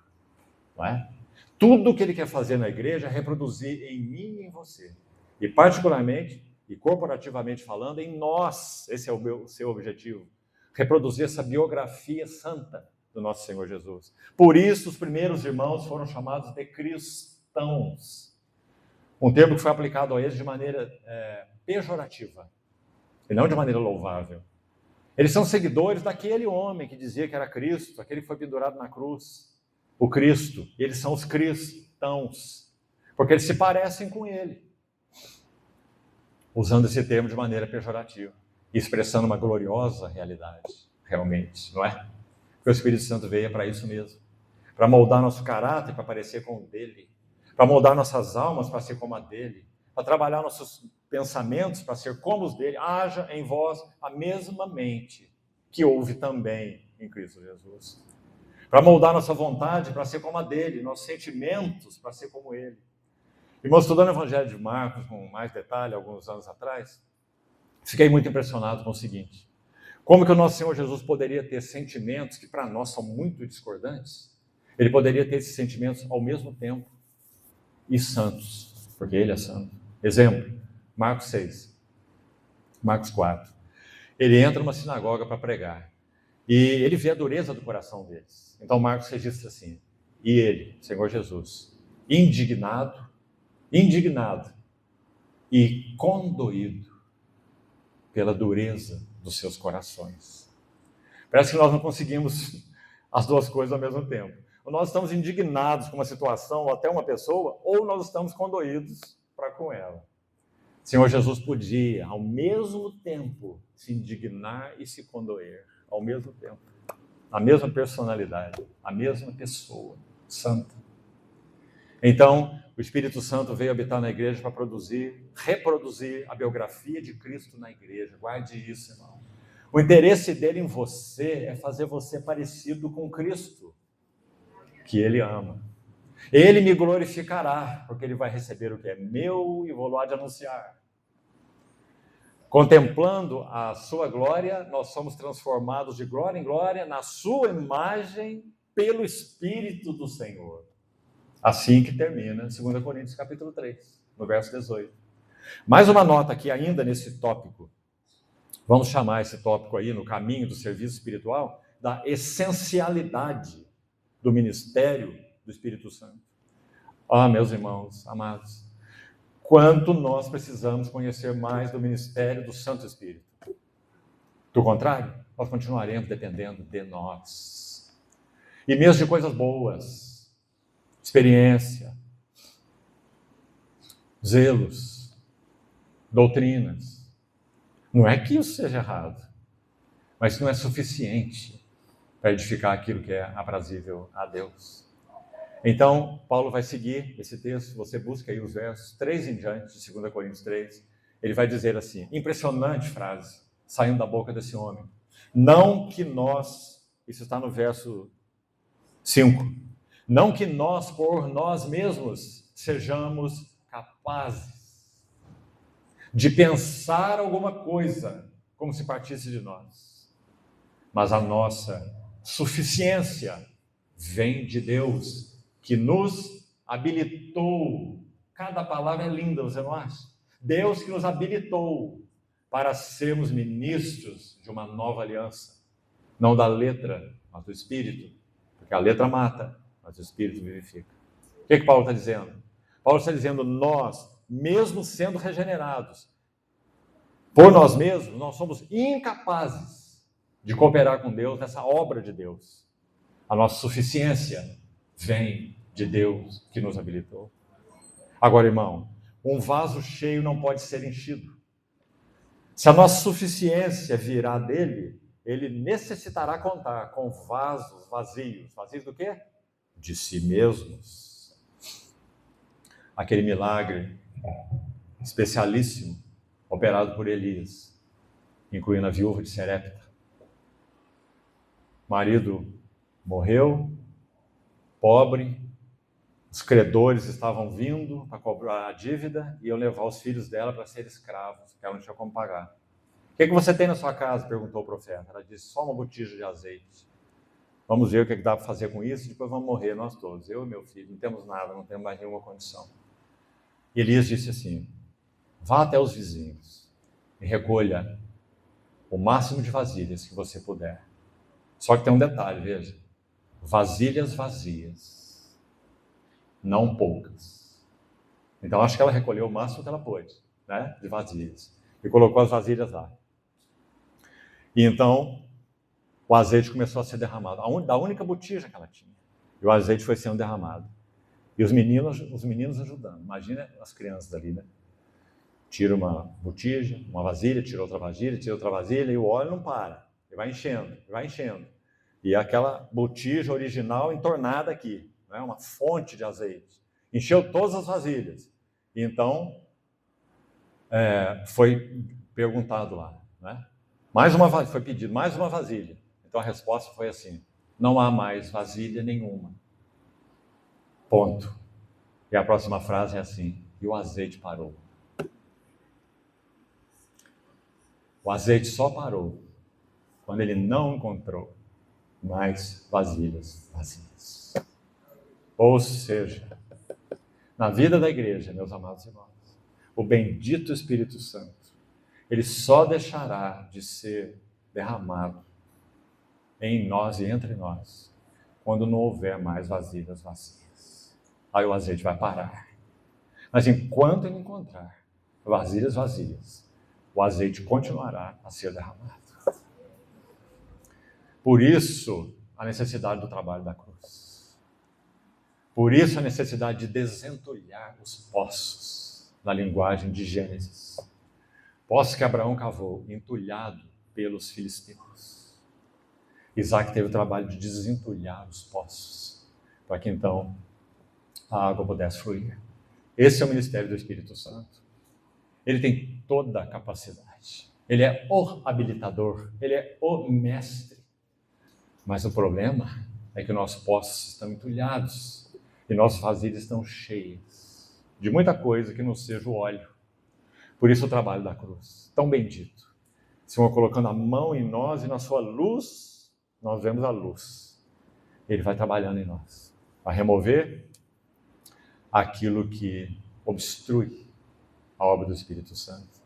[SPEAKER 1] Não é? Tudo que ele quer fazer na igreja é reproduzir em mim e em você. E particularmente, e corporativamente falando, em nós. Esse é o seu objetivo. Reproduzir essa biografia santa do nosso Senhor Jesus. Por isso, os primeiros irmãos foram chamados de cristãos. Um termo que foi aplicado a eles de maneira pejorativa, e não de maneira louvável. Eles são seguidores daquele homem que dizia que era Cristo, aquele que foi pendurado na cruz, o Cristo. E eles são os cristãos, porque eles se parecem com ele, usando esse termo de maneira pejorativa, expressando uma gloriosa realidade, realmente, não é? Porque o Espírito Santo veio para isso mesmo, para moldar nosso caráter, para parecer com o dele, para moldar nossas almas para ser como a dele, para trabalhar nossos pensamentos para ser como os dele. Haja em vós a mesma mente que houve também em Cristo Jesus. Para moldar nossa vontade para ser como a dele, nossos sentimentos para ser como ele. Irmão, estudando o Evangelho de Marcos com mais detalhe, alguns anos atrás, fiquei muito impressionado com o seguinte: como que o nosso Senhor Jesus poderia ter sentimentos que para nós são muito discordantes? Ele poderia ter esses sentimentos ao mesmo tempo e santos, porque ele é santo. Exemplo, Marcos 6, Marcos 4. Ele entra numa sinagoga para pregar e ele vê a dureza do coração deles. Então Marcos registra assim: e ele, Senhor Jesus, indignado e condoído pela dureza dos seus corações. Parece que nós não conseguimos as duas coisas ao mesmo tempo. Ou nós estamos indignados com uma situação ou até uma pessoa, ou nós estamos condoídos para com ela. Senhor Jesus podia, ao mesmo tempo, se indignar e se condoer, ao mesmo tempo. A mesma personalidade, a mesma pessoa, santa. Então, o Espírito Santo veio habitar na igreja para reproduzir a biografia de Cristo na igreja. Guarde isso, irmão. O interesse dele em você é fazer você parecido com Cristo, que ele ama. Ele me glorificará, porque ele vai receber o que é meu e vou lá de anunciar. Contemplando a sua glória, nós somos transformados de glória em glória na sua imagem pelo Espírito do Senhor. Assim que termina 2 Coríntios capítulo 3, no verso 18. Mais uma nota aqui ainda nesse tópico. Vamos chamar esse tópico aí, no caminho do serviço espiritual, da essencialidade do ministério do Espírito Santo. Meus irmãos amados, quanto nós precisamos conhecer mais do ministério do Santo Espírito. Do contrário, nós continuaremos dependendo de nós. E mesmo de coisas boas, experiência, zelos, doutrinas. Não é que isso seja errado, mas isso não é suficiente para edificar aquilo que é aprazível a Deus. Então, Paulo vai seguir esse texto, você busca aí os versos 3 em diante, de 2 Coríntios 3, ele vai dizer assim, impressionante frase, saindo da boca desse homem, não que nós, isso está no verso 5, não que nós, por nós mesmos, sejamos capazes de pensar alguma coisa como se partisse de nós, mas a nossa suficiência vem de Deus, que nos habilitou. Cada palavra é linda, você não acha? Deus que nos habilitou para sermos ministros de uma nova aliança, não da letra, mas do Espírito, porque a letra mata, mas o Espírito vivifica. O que Paulo está dizendo? Paulo está dizendo, nós, mesmo sendo regenerados, por nós mesmos, nós somos incapazes de cooperar com Deus nessa obra de Deus. A nossa suficiência vem de Deus que nos habilitou. Agora, irmão, um vaso cheio não pode ser enchido. Se a nossa suficiência virá dele, ele necessitará contar com vasos vazios. Vazios do quê? De si mesmos. Aquele milagre especialíssimo operado por Elias, incluindo a viúva de Serepta. O marido morreu, pobre, os credores estavam vindo para cobrar a dívida e iam levar os filhos dela para ser escravos, porque ela não tinha como pagar. O que você tem na sua casa? Perguntou o profeta. Ela disse, só uma botija de azeite. Vamos ver o que dá para fazer com isso, depois vamos morrer nós todos, eu e meu filho, não temos nada, não temos mais nenhuma condição. E Elias disse assim, vá até os vizinhos e recolha o máximo de vasilhas que você puder. Só que tem um detalhe, veja, vasilhas vazias, não poucas. Então acho que ela recolheu o máximo que ela pôde, né, de vasilhas, e colocou as vasilhas lá. E então o azeite começou a ser derramado, da única botija que ela tinha. E o azeite foi sendo derramado. E os meninos ajudando. Imagina as crianças ali, né? Tira uma botija, uma vasilha, tira outra vasilha, e o óleo não para. Ele vai enchendo, vai enchendo. E aquela botija original entornada aqui, né? Uma fonte de azeite. Encheu todas as vasilhas. E então, foi perguntado lá, né? Foi pedido mais uma vasilha. Então a resposta foi assim, não há mais vasilha nenhuma. Ponto. E a próxima frase é assim, e o azeite parou. O azeite só parou quando ele não encontrou mais vasilhas vazias. Ou seja, na vida da igreja, meus amados irmãos, o bendito Espírito Santo, ele só deixará de ser derramado em nós e entre nós, quando não houver mais vasilhas vazias. Aí o azeite vai parar. Mas enquanto ele encontrar vasilhas vazias, o azeite continuará a ser derramado. Por isso, a necessidade do trabalho da cruz. Por isso, a necessidade de desentulhar os poços, na linguagem de Gênesis. Poços que Abraão cavou, entulhado pelos filisteus. Isaac teve o trabalho de desentulhar os poços, para que então a água pudesse fluir. Esse é o ministério do Espírito Santo. Ele tem toda a capacidade. Ele é o habilitador, ele é o mestre. Mas o problema é que nossos poços estão entulhados e nossas vasilhas estão cheias de muita coisa que não seja o óleo. Por isso o trabalho da cruz, tão bendito. O Senhor colocando a mão em nós e na sua luz, nós vemos a luz. Ele vai trabalhando em nós, vai remover aquilo que obstrui a obra do Espírito Santo.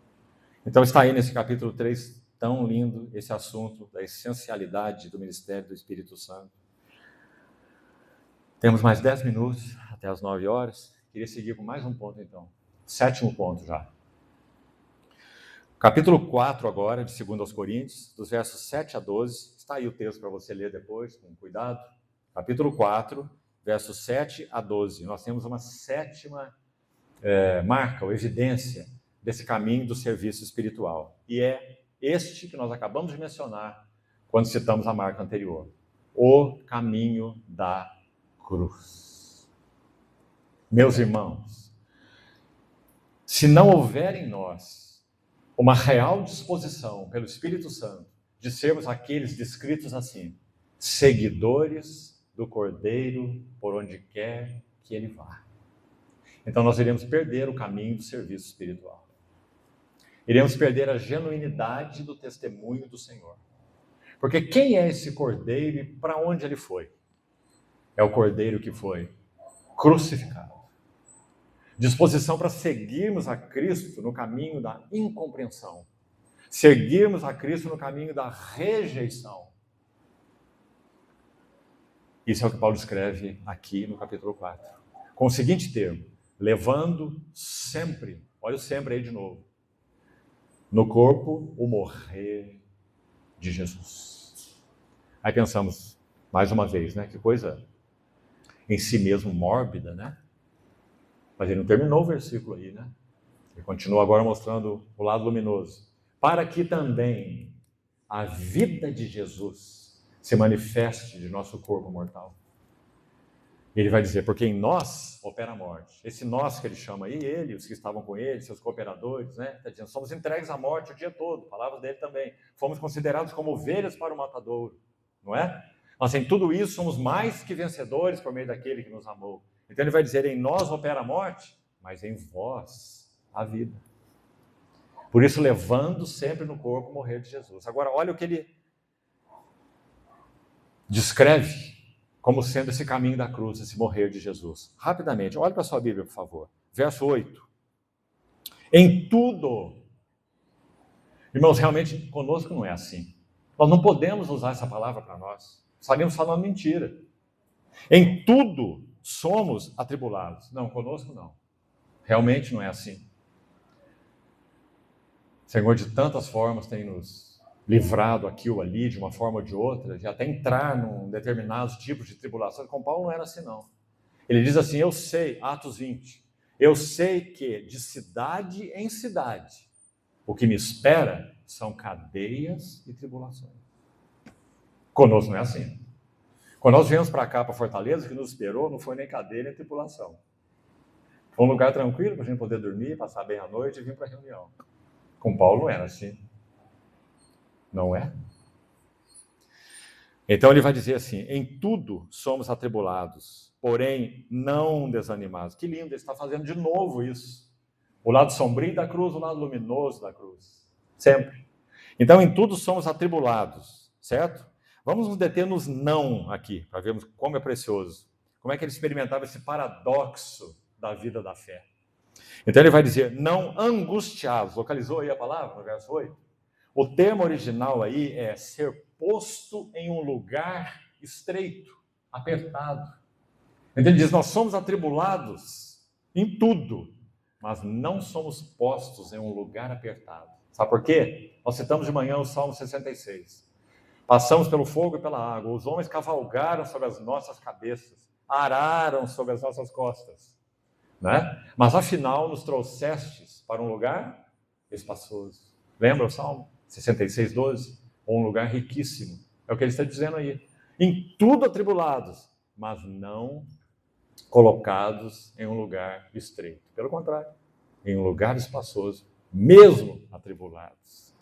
[SPEAKER 1] Então está aí nesse capítulo 3, tão lindo, esse assunto da essencialidade do ministério do Espírito Santo. Temos mais 10 minutos, até as 9 horas. Queria seguir com mais um ponto então. 7º ponto já. Capítulo 4 agora, de 2 aos Coríntios, dos versos 7 a 12. Está aí o texto para você ler depois, com cuidado. Capítulo 4, versos 7 a 12. Nós temos uma 7ª marca, ou evidência, desse caminho do serviço espiritual. E é este que nós acabamos de mencionar quando citamos a marca anterior. O caminho da cruz. Meus irmãos, se não houver em nós uma real disposição pelo Espírito Santo de sermos aqueles descritos assim, seguidores do Cordeiro por onde quer que ele vá, então nós iremos perder o caminho do serviço espiritual. Iremos perder a genuinidade do testemunho do Senhor. Porque quem é esse Cordeiro e para onde ele foi? É o Cordeiro que foi crucificado. Disposição para seguirmos a Cristo no caminho da incompreensão. Seguirmos a Cristo no caminho da rejeição. Isso é o que Paulo escreve aqui no capítulo 4. Com o seguinte termo, levando sempre, olha o sempre aí de novo, no corpo o morrer de Jesus. Aí pensamos, mais uma vez, né? Que coisa em si mesmo mórbida, né? Mas ele não terminou o versículo aí, né? Ele continua agora mostrando o lado luminoso. Para que também a vida de Jesus se manifeste de nosso corpo mortal. Ele vai dizer, porque em nós opera a morte. Esse nós que ele chama aí, ele, os que estavam com ele, seus cooperadores, né? Está dizendo, somos entregues à morte o dia todo, palavras dele também. Fomos considerados como ovelhas para o matadouro, não é? Mas em tudo isso somos mais que vencedores por meio daquele que nos amou. Então ele vai dizer, em nós opera a morte, mas em vós a vida. Por isso, levando sempre no corpo o morrer de Jesus. Agora, olha o que ele descreve como sendo esse caminho da cruz, esse morrer de Jesus. Rapidamente, olhe para a sua Bíblia, por favor. Verso 8. Em tudo. Irmãos, realmente conosco não é assim. Nós não podemos usar essa palavra para nós. Estaríamos falando mentira. Em tudo somos atribulados. Não, conosco não. Realmente não é assim. O Senhor de tantas formas tem nos livrado aqui ou ali, de uma forma ou de outra, de até entrar num determinados tipos de tribulação. Com Paulo não era assim, não. Ele diz assim, eu sei, Atos 20, eu sei que de cidade em cidade, o que me espera são cadeias e tribulações. Conosco não é assim. Quando nós viemos para cá, para Fortaleza, o que nos esperou não foi nem cadeia nem tribulação. Foi um lugar tranquilo para a gente poder dormir, passar bem a noite e vir para a reunião. Com Paulo não era assim. Não é? Então ele vai dizer assim, em tudo somos atribulados, porém não desanimados. Que lindo, ele está fazendo de novo isso. O lado sombrio da cruz, o lado luminoso da cruz. Sempre. Então em tudo somos atribulados, certo? Vamos nos deter nos não aqui, para vermos como é precioso. Como é que ele experimentava esse paradoxo da vida da fé. Então ele vai dizer, não angustiados. Localizou aí a palavra no verso 8? O termo original aí é ser posto em um lugar estreito, apertado. Então ele diz, nós somos atribulados em tudo, mas não somos postos em um lugar apertado. Sabe por quê? Nós citamos de manhã o Salmo 66. Passamos pelo fogo e pela água, os homens cavalgaram sobre as nossas cabeças, araram sobre as nossas costas, né? Mas afinal nos trouxestes para um lugar espaçoso. Lembra o Salmo 66, 12? Um lugar riquíssimo. É o que ele está dizendo aí. Em tudo atribulados, mas não colocados em um lugar estreito. Pelo contrário, em um lugar espaçoso, mesmo atribulados.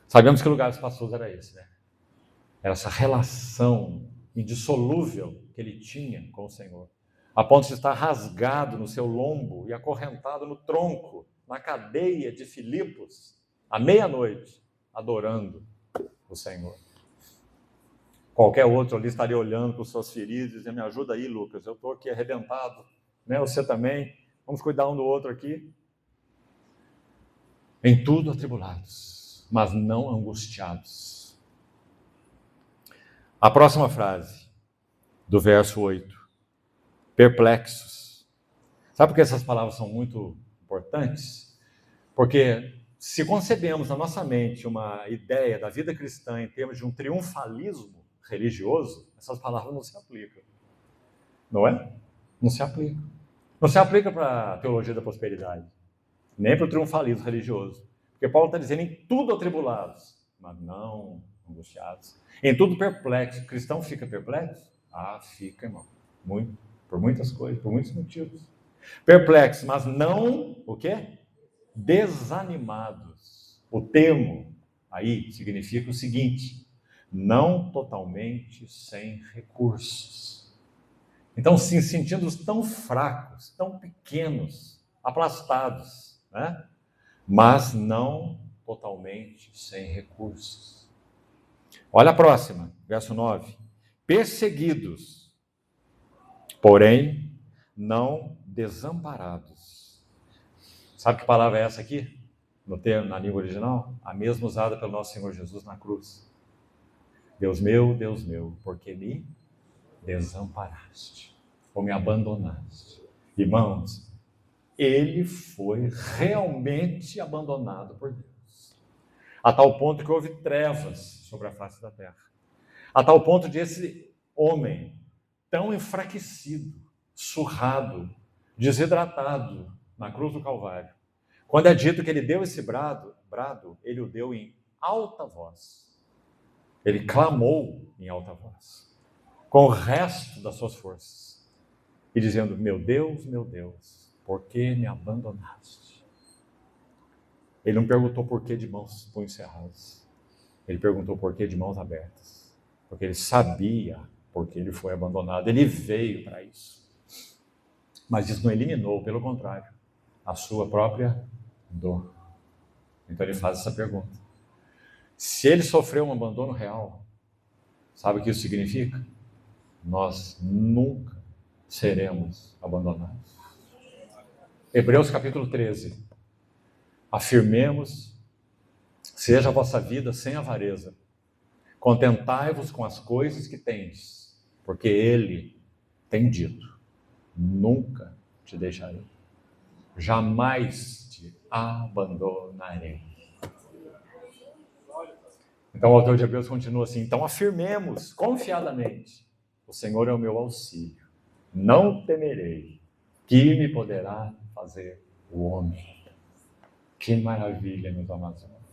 [SPEAKER 1] Sabemos que o lugar espaçoso era esse, né? Era essa relação indissolúvel que ele tinha com o Senhor. A ponto de estar rasgado no seu lombo e acorrentado no tronco, na cadeia de Filipos, à meia-noite, adorando o Senhor. Qualquer outro ali estaria olhando para os seus feridos e dizendo, me ajuda aí, Lucas, eu estou aqui arrebentado, né? Você também, vamos cuidar um do outro aqui. Em tudo atribulados, mas não angustiados. A próxima frase, do verso 8. Perplexos. Sabe por que essas palavras são muito importantes? Porque se concebemos na nossa mente uma ideia da vida cristã em termos de um triunfalismo religioso, essas palavras não se aplicam. Não é? Não se aplicam. Não se aplica para a teologia da prosperidade, nem para o triunfalismo religioso. Porque Paulo está dizendo em tudo atribulados, mas não angustiados. Em tudo perplexo. O cristão fica perplexo? Ah, fica, irmão. Muito. Por muitas coisas, por muitos motivos. Perplexos, mas não, o quê? Desanimados. O termo aí significa o seguinte, não totalmente sem recursos. Então, se sentindo tão fracos, tão pequenos, aplastados, né? Mas não totalmente sem recursos. Olha a próxima, verso 9. Perseguidos, porém, não desamparados. Sabe que palavra é essa aqui? No termo, na língua original? A mesma usada pelo nosso Senhor Jesus na cruz. Deus meu, por que me desamparaste? Ou me abandonaste? Irmãos, ele foi realmente abandonado por Deus. A tal ponto que houve trevas sobre a face da terra. A tal ponto de esse homem tão enfraquecido, surrado, desidratado na cruz do Calvário. Quando é dito que ele deu esse brado, ele o deu em alta voz. Ele clamou em alta voz, com o resto das suas forças. e dizendo: meu Deus, por que me abandonaste? Ele não perguntou por que de mãos punhos cerrados. Ele perguntou por que de mãos abertas. Porque ele sabia por que ele foi abandonado. Ele veio para isso. Mas isso não eliminou, pelo contrário, a sua própria dor. Então ele faz essa pergunta. Se ele sofreu um abandono real, sabe o que isso significa? Nós nunca seremos abandonados. Hebreus capítulo 13. Afirmemos: seja a vossa vida sem avareza. Contentai-vos com as coisas que tendes, porque ele tem dito: nunca te deixarei, jamais te abandonarei. Então o autor de Hebreus continua assim: então afirmemos confiadamente: o Senhor é o meu auxílio, não temerei, que me poderá fazer o homem. Que maravilha, meus amados irmãos.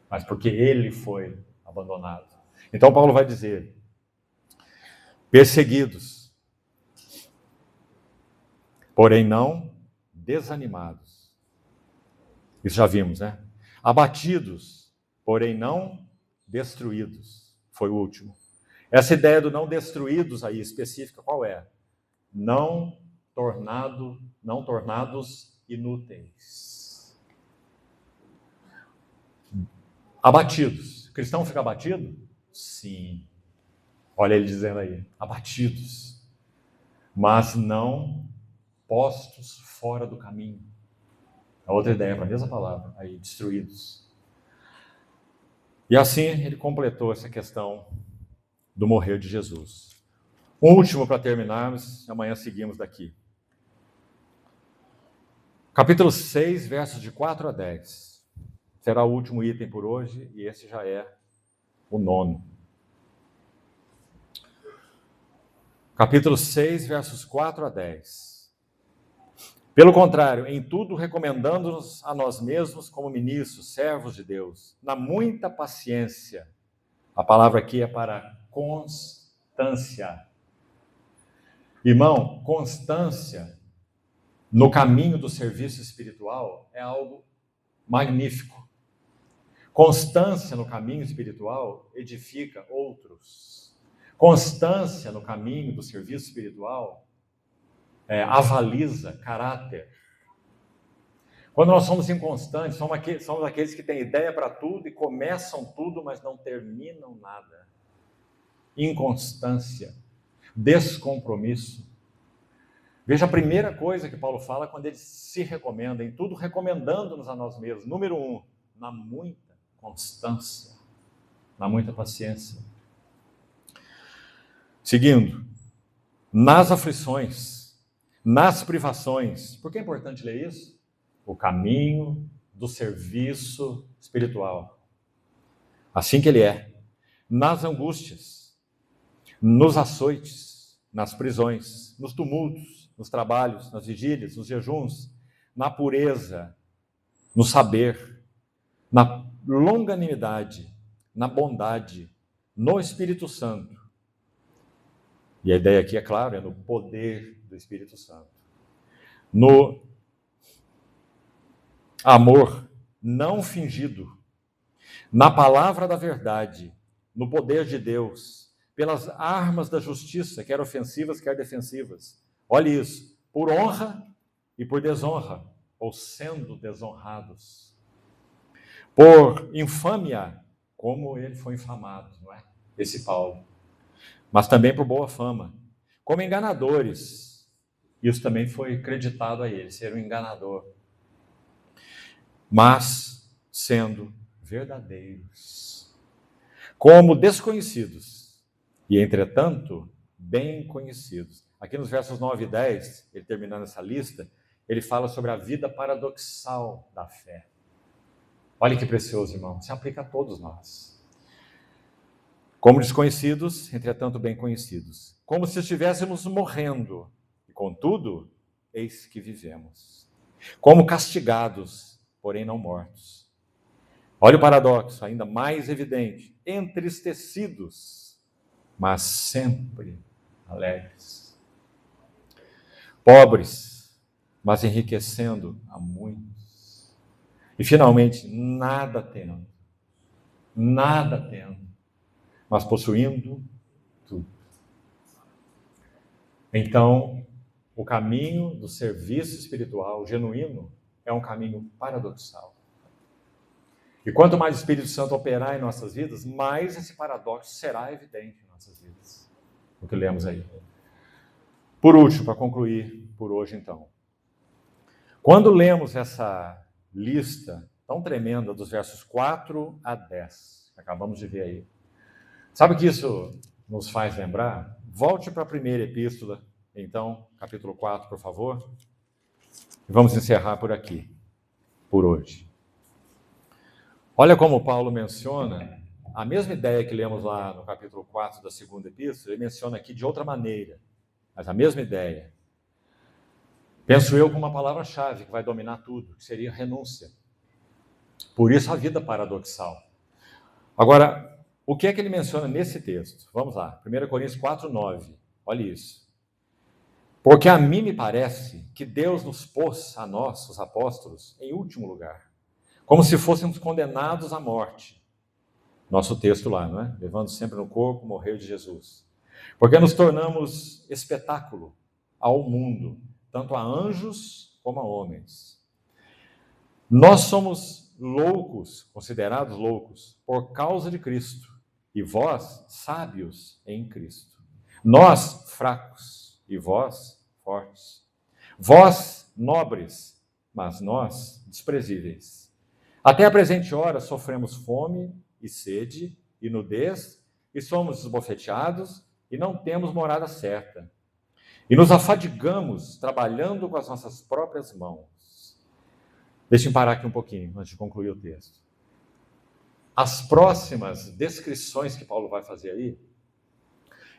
[SPEAKER 1] Mas porque ele foi abandonado. Então Paulo vai dizer: perseguidos, porém não desanimados. Isso já vimos, né? Abatidos, porém não destruídos. Foi o último. Essa ideia do não destruídos aí, específica, qual é? Não tornados inúteis. Abatidos. O cristão fica abatido? Sim. Olha ele dizendo aí, abatidos, mas não postos fora do caminho. A outra ideia para a mesma palavra, aí, destruídos. E assim ele completou essa questão do morrer de Jesus. Um último para terminarmos, amanhã seguimos daqui. Capítulo 6, versos de 4 a 10. Será o último item por hoje, e esse já é o 9º. Capítulo 6, versos 4 a 10. Pelo contrário, em tudo recomendando-nos a nós mesmos como ministros, servos de Deus, na muita paciência. A palavra aqui é para constância. Irmão, constância no caminho do serviço espiritual é algo magnífico. Constância no caminho espiritual edifica outros. Constância no caminho do serviço espiritual avaliza caráter. Quando nós somos inconstantes, somos aqueles que têm ideia para tudo e começam tudo, mas não terminam nada. Inconstância, descompromisso. Veja a primeira coisa que Paulo fala quando ele se recomenda, em tudo recomendando-nos a nós mesmos. Número 1, na muita constância, na muita paciência. Seguindo, nas aflições, nas privações. Por que é importante ler isso? O caminho do serviço espiritual. Assim que ele é. Nas angústias, nos açoites, nas prisões, nos tumultos, nos trabalhos, nas vigílias, nos jejuns, na pureza, no saber, na longanimidade, na bondade, no Espírito Santo. E a ideia aqui, é claro, é no poder do Espírito Santo. No amor não fingido, na palavra da verdade, no poder de Deus, pelas armas da justiça, quer ofensivas, quer defensivas. Olhe isso, por honra e por desonra, ou sendo desonrados. Por infâmia, como ele foi infamado, não é? Esse Paulo. Mas também por boa fama. Como enganadores. Isso também foi creditado a ele, ser um enganador. Mas sendo verdadeiros. Como desconhecidos. E, entretanto, bem conhecidos. Aqui nos versos 9 e 10, ele terminando essa lista, ele fala sobre a vida paradoxal da fé. Olha que precioso, irmão. Se aplica a todos nós. Como desconhecidos, entretanto bem conhecidos. Como se estivéssemos morrendo. E, contudo, eis que vivemos. Como castigados, porém não mortos. Olha o paradoxo, ainda mais evidente. Entristecidos, mas sempre alegres. pobres, mas enriquecendo a muitos. E finalmente, nada tendo, mas possuindo tudo. Então, o caminho do serviço espiritual genuíno é um caminho paradoxal. E quanto mais o Espírito Santo operar em nossas vidas, mais esse paradoxo será evidente em nossas vidas. O que lemos aí. Por último, para concluir por hoje então. Quando lemos essa lista tão tremenda dos versos 4 a 10, que acabamos de ver aí, sabe o que isso nos faz lembrar? Volte para a primeira epístola, então, capítulo 4, por favor. E vamos encerrar por aqui, por hoje. Olha como Paulo menciona a mesma ideia que lemos lá no capítulo 4 da segunda epístola, ele menciona aqui de outra maneira, mas a mesma ideia. Penso eu com uma palavra-chave que vai dominar tudo, que seria renúncia. Por isso a vida paradoxal. Agora, o que é que ele menciona nesse texto? Vamos lá, 1 Coríntios 4:9, olha isso. Porque a mim me parece que Deus nos pôs, a nós, os apóstolos, em último lugar, como se fôssemos condenados à morte. Nosso texto lá, não é? Levando sempre no corpo, morrer de Jesus. Porque nos tornamos espetáculo ao mundo, tanto a anjos como a homens. Nós somos loucos, considerados loucos, por causa de Cristo, e vós, sábios em Cristo. Nós, fracos, e vós, fortes. Vós, nobres, mas nós, desprezíveis. Até a presente hora sofremos fome e sede e nudez, e somos esbofeteados e não temos morada certa. E nos afadigamos trabalhando com as nossas próprias mãos. Deixem parar aqui um pouquinho, antes de concluir o texto. As próximas descrições que Paulo vai fazer aí,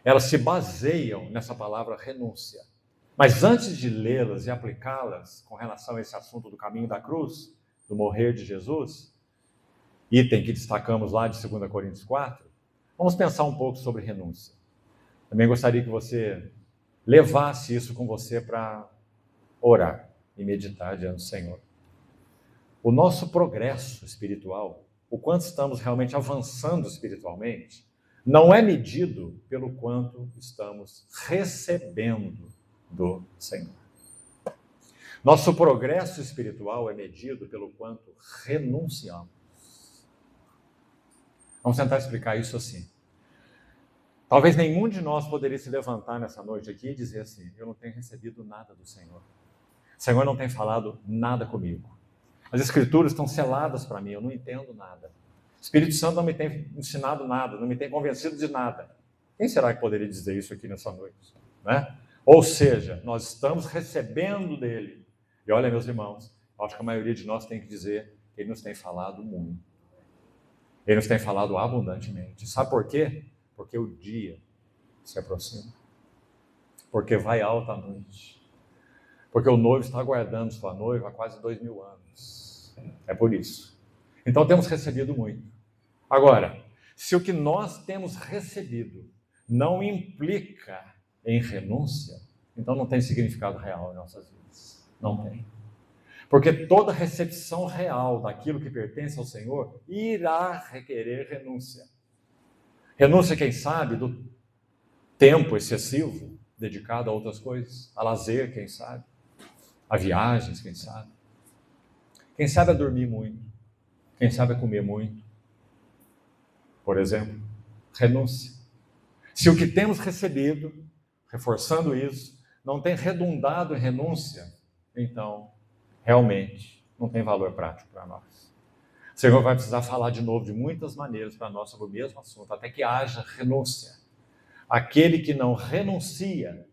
[SPEAKER 1] elas se baseiam nessa palavra renúncia. Mas antes de lê-las e aplicá-las com relação a esse assunto do caminho da cruz, do morrer de Jesus, item que destacamos lá de 2 Coríntios 4, vamos pensar um pouco sobre renúncia. Também gostaria que você levasse isso com você para orar e meditar diante do Senhor. O nosso progresso espiritual, o quanto estamos realmente avançando espiritualmente, não é medido pelo quanto estamos recebendo do Senhor. Nosso progresso espiritual é medido pelo quanto renunciamos. Vamos tentar explicar isso assim. Talvez nenhum de nós poderia se levantar nessa noite aqui e dizer assim: eu não tenho recebido nada do Senhor. O Senhor não tem falado nada comigo. As Escrituras estão seladas para mim, eu não entendo nada. O Espírito Santo não me tem ensinado nada, não me tem convencido de nada. Quem será que poderia dizer isso aqui nessa noite? Né? Ou seja, nós estamos recebendo dele. E olha, meus irmãos, acho que a maioria de nós tem que dizer que ele nos tem falado muito. Ele nos tem falado abundantemente. Sabe por quê? Porque o dia se aproxima. Porque vai alta a noite. Porque o noivo está aguardando sua noiva há quase 2000 anos. É por isso. Então temos recebido muito. Agora, se o que nós temos recebido não implica em renúncia, então não tem significado real em nossas vidas. Não tem. Porque toda recepção real daquilo que pertence ao Senhor irá requerer renúncia. Renúncia, quem sabe, do tempo excessivo dedicado a outras coisas, a lazer, quem sabe, a viagens, quem sabe. Quem sabe a dormir muito, quem sabe a comer muito. Por exemplo, renúncia. Se o que temos recebido, reforçando isso, não tem redundado em renúncia, então, realmente, não tem valor prático para nós. O Senhor vai precisar falar de novo de muitas maneiras para nós sobre o mesmo assunto, até que haja renúncia. Aquele que não renuncia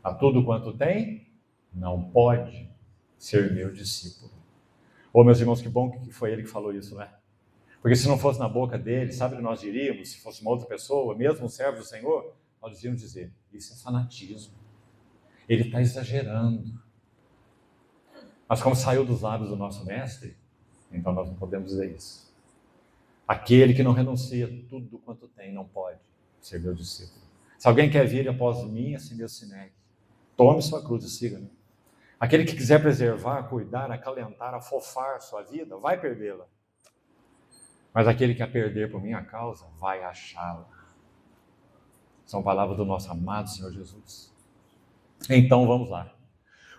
[SPEAKER 1] a tudo quanto tem, não pode ser meu discípulo. Ô, meus irmãos, que bom que foi ele que falou isso, né? Porque se não fosse na boca dele, sabe o que nós diríamos? Se fosse uma outra pessoa, mesmo um servo do Senhor, nós iríamos dizer: isso é fanatismo. Ele está exagerando. Mas como saiu dos lábios do nosso mestre, então nós não podemos dizer isso. Aquele que não renuncia tudo quanto tem, não pode ser meu discípulo. Se alguém quer vir após mim, assim Deus se negue. Tome sua cruz e siga-me. Aquele que quiser preservar, cuidar, acalentar, afofar sua vida, vai perdê-la. Mas aquele que a perder por minha causa, vai achá-la. São palavras do nosso amado Senhor Jesus. Então vamos lá.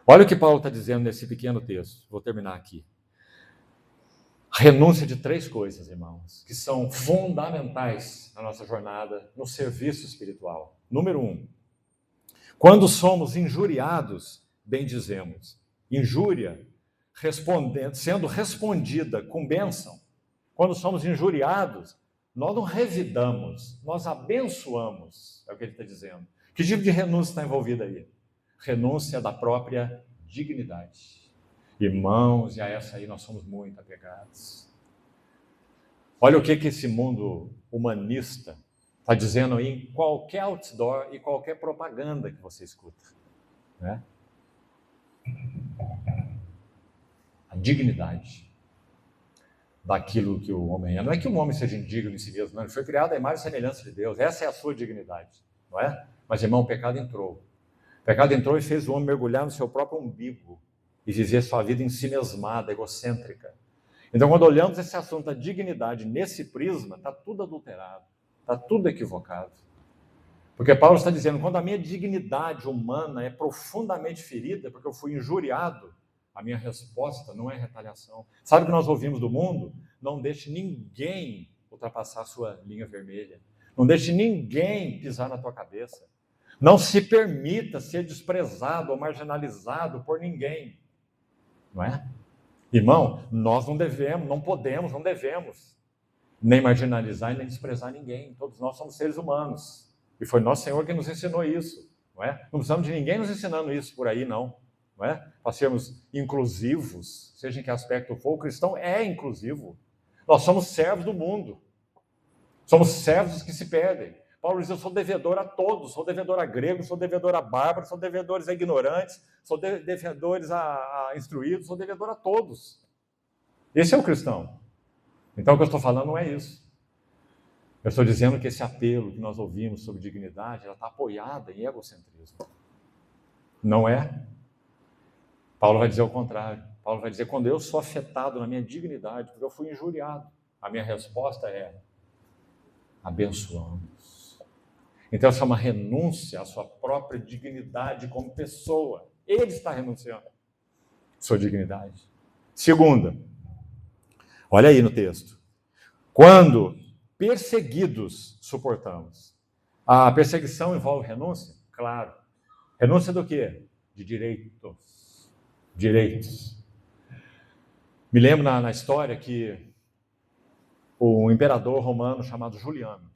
[SPEAKER 1] Olha o que Paulo está dizendo nesse pequeno texto. Vou terminar aqui. Renúncia de 3 coisas, irmãos, que são fundamentais na nossa jornada no serviço espiritual. Número 1. Quando somos injuriados, bendizemos. Injúria sendo respondida com bênção. Quando somos injuriados, nós não revidamos, nós abençoamos, é o que ele está dizendo. Que tipo de renúncia está envolvida aí? Renúncia da própria dignidade. Irmãos, e a essa aí nós somos muito apegados. Olha o que esse mundo humanista está dizendo aí em qualquer outdoor e qualquer propaganda que você escuta. Né? A dignidade daquilo que o homem é. Não é que o homem seja indigno em si mesmo, não. Ele foi criado à imagem e semelhança de Deus. Essa é a sua dignidade, não é? Mas, irmão, o pecado entrou. O pecado entrou e fez o homem mergulhar no seu próprio umbigo e viver sua vida em si mesmada, egocêntrica. Então, quando olhamos esse assunto da dignidade nesse prisma, está tudo adulterado, está tudo equivocado. Porque Paulo está dizendo, quando a minha dignidade humana é profundamente ferida, porque eu fui injuriado, a minha resposta não é retaliação. Sabe o que nós ouvimos do mundo? Não deixe ninguém ultrapassar a sua linha vermelha. Não deixe ninguém pisar na tua cabeça. Não se permita ser desprezado ou marginalizado por ninguém. Não é? Irmão, nós não devemos, não podemos, não devemos nem marginalizar e nem desprezar ninguém. Todos nós somos seres humanos. E foi nosso Senhor que nos ensinou isso. Não é? Não precisamos de ninguém nos ensinando isso por aí, não. Não é? Para sermos inclusivos, seja em que aspecto for, o cristão é inclusivo. Nós somos servos do mundo. Somos servos dos que se perdem. Paulo diz, eu sou devedor a todos, sou devedor a gregos, sou devedor a bárbaros, sou devedores a ignorantes, sou devedores a instruídos, sou devedor a todos. Esse é o cristão. Então o que eu estou falando não é isso. Eu estou dizendo que esse apelo que nós ouvimos sobre dignidade, ela está apoiada em egocentrismo. Não é? Paulo vai dizer o contrário. Paulo vai dizer, quando eu sou afetado na minha dignidade, porque eu fui injuriado, a minha resposta é, abençoamos. Então essa é uma renúncia à sua própria dignidade como pessoa. Ele está renunciando à sua dignidade. Segunda, olha aí no texto. Quando perseguidos, suportamos. A perseguição envolve renúncia? Claro. Renúncia do quê? De direitos. Direitos. Me lembro na história que o imperador romano chamado Juliano,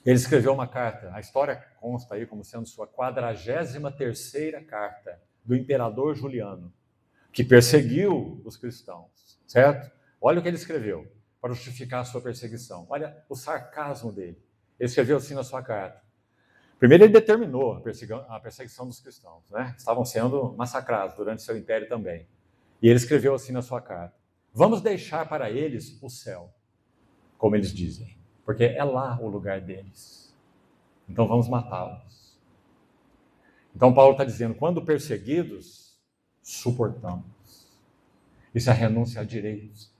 [SPEAKER 1] ele escreveu uma carta, a história consta aí como sendo sua 43ª carta do imperador Juliano, que perseguiu os cristãos, certo? Olha o que ele escreveu para justificar a sua perseguição. Olha o sarcasmo dele. Ele escreveu assim na sua carta. Primeiro ele determinou a perseguição dos cristãos, né? Estavam sendo massacrados durante seu império também. E ele escreveu assim na sua carta. Vamos deixar para eles o céu, como eles dizem, porque é lá o lugar deles. Então vamos matá-los. Então Paulo está dizendo, quando perseguidos, suportamos. Isso é a renúncia a direitos.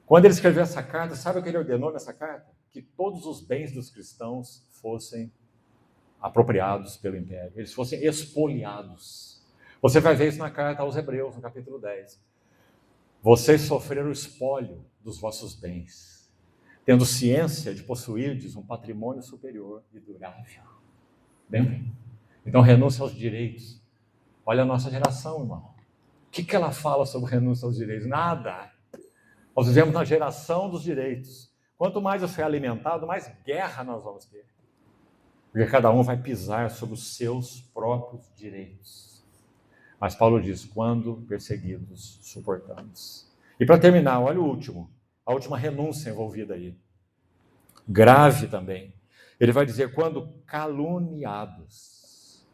[SPEAKER 1] Quando ele escreveu essa carta, sabe o que ele ordenou nessa carta? Que todos os bens dos cristãos fossem apropriados pelo império, eles fossem expoliados. Você vai ver isso na carta aos Hebreus, no capítulo 10. Vocês sofreram o espólio dos vossos bens, tendo ciência de possuirdes um patrimônio superior e durável. Bem? Então, renúncia aos direitos. Olha a nossa geração, irmão. O que ela fala sobre renúncia aos direitos? Nada. Nós vivemos na geração dos direitos. Quanto mais eu for alimentado, mais guerra nós vamos ter. Porque cada um vai pisar sobre os seus próprios direitos. Mas Paulo diz, quando perseguidos, suportamos. E para terminar, olha o último. A última renúncia envolvida aí. Grave também. Ele vai dizer, quando caluniados,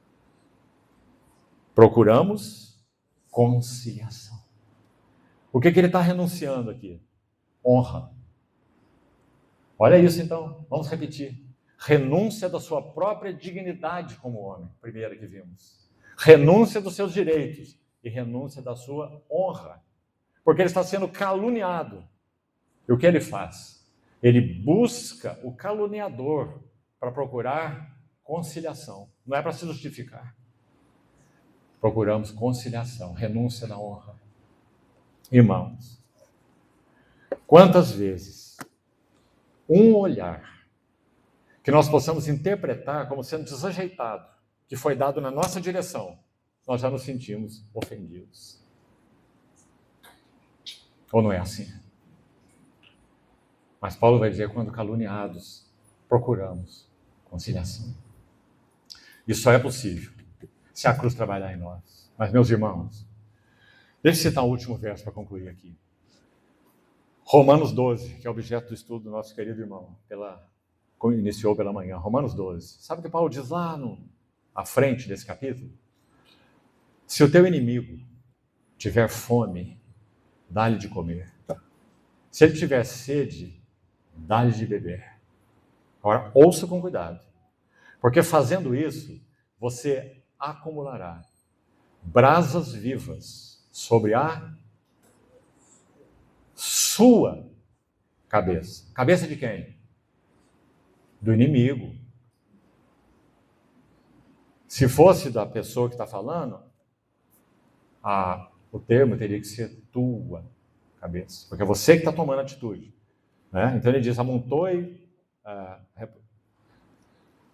[SPEAKER 1] procuramos conciliação. O que ele está renunciando aqui? Honra. Olha isso então, vamos repetir. Renúncia da sua própria dignidade como homem, primeiro que vimos. renúncia dos seus direitos e renúncia da sua honra, porque ele está sendo caluniado. E o que ele faz? Ele busca o caluniador para procurar conciliação. Não é para se justificar. Procuramos conciliação, renúncia da honra. Irmãos, quantas vezes um olhar que nós possamos interpretar como sendo desajeitado, que foi dado na nossa direção, nós já nos sentimos ofendidos. Ou não é assim? Mas Paulo vai dizer, quando caluniados, procuramos conciliação. Isso só é possível se a cruz trabalhar em nós. Mas, meus irmãos, deixa eu citar o último verso para concluir aqui. Romanos 12, que é objeto do estudo do nosso querido irmão, iniciou pela manhã. Romanos 12. Sabe o que Paulo diz lá à frente desse capítulo? Se o teu inimigo tiver fome, dá-lhe de comer. Se ele tiver sede, dá-lhe de beber. Agora, ouça com cuidado, porque fazendo isso, você acumulará brasas vivas sobre a sua cabeça. Cabeça de quem? Do inimigo. Se fosse da pessoa que está falando, o termo teria que ser tua cabeça, porque é você que está tomando atitude. Né? Então ele diz, amontoe,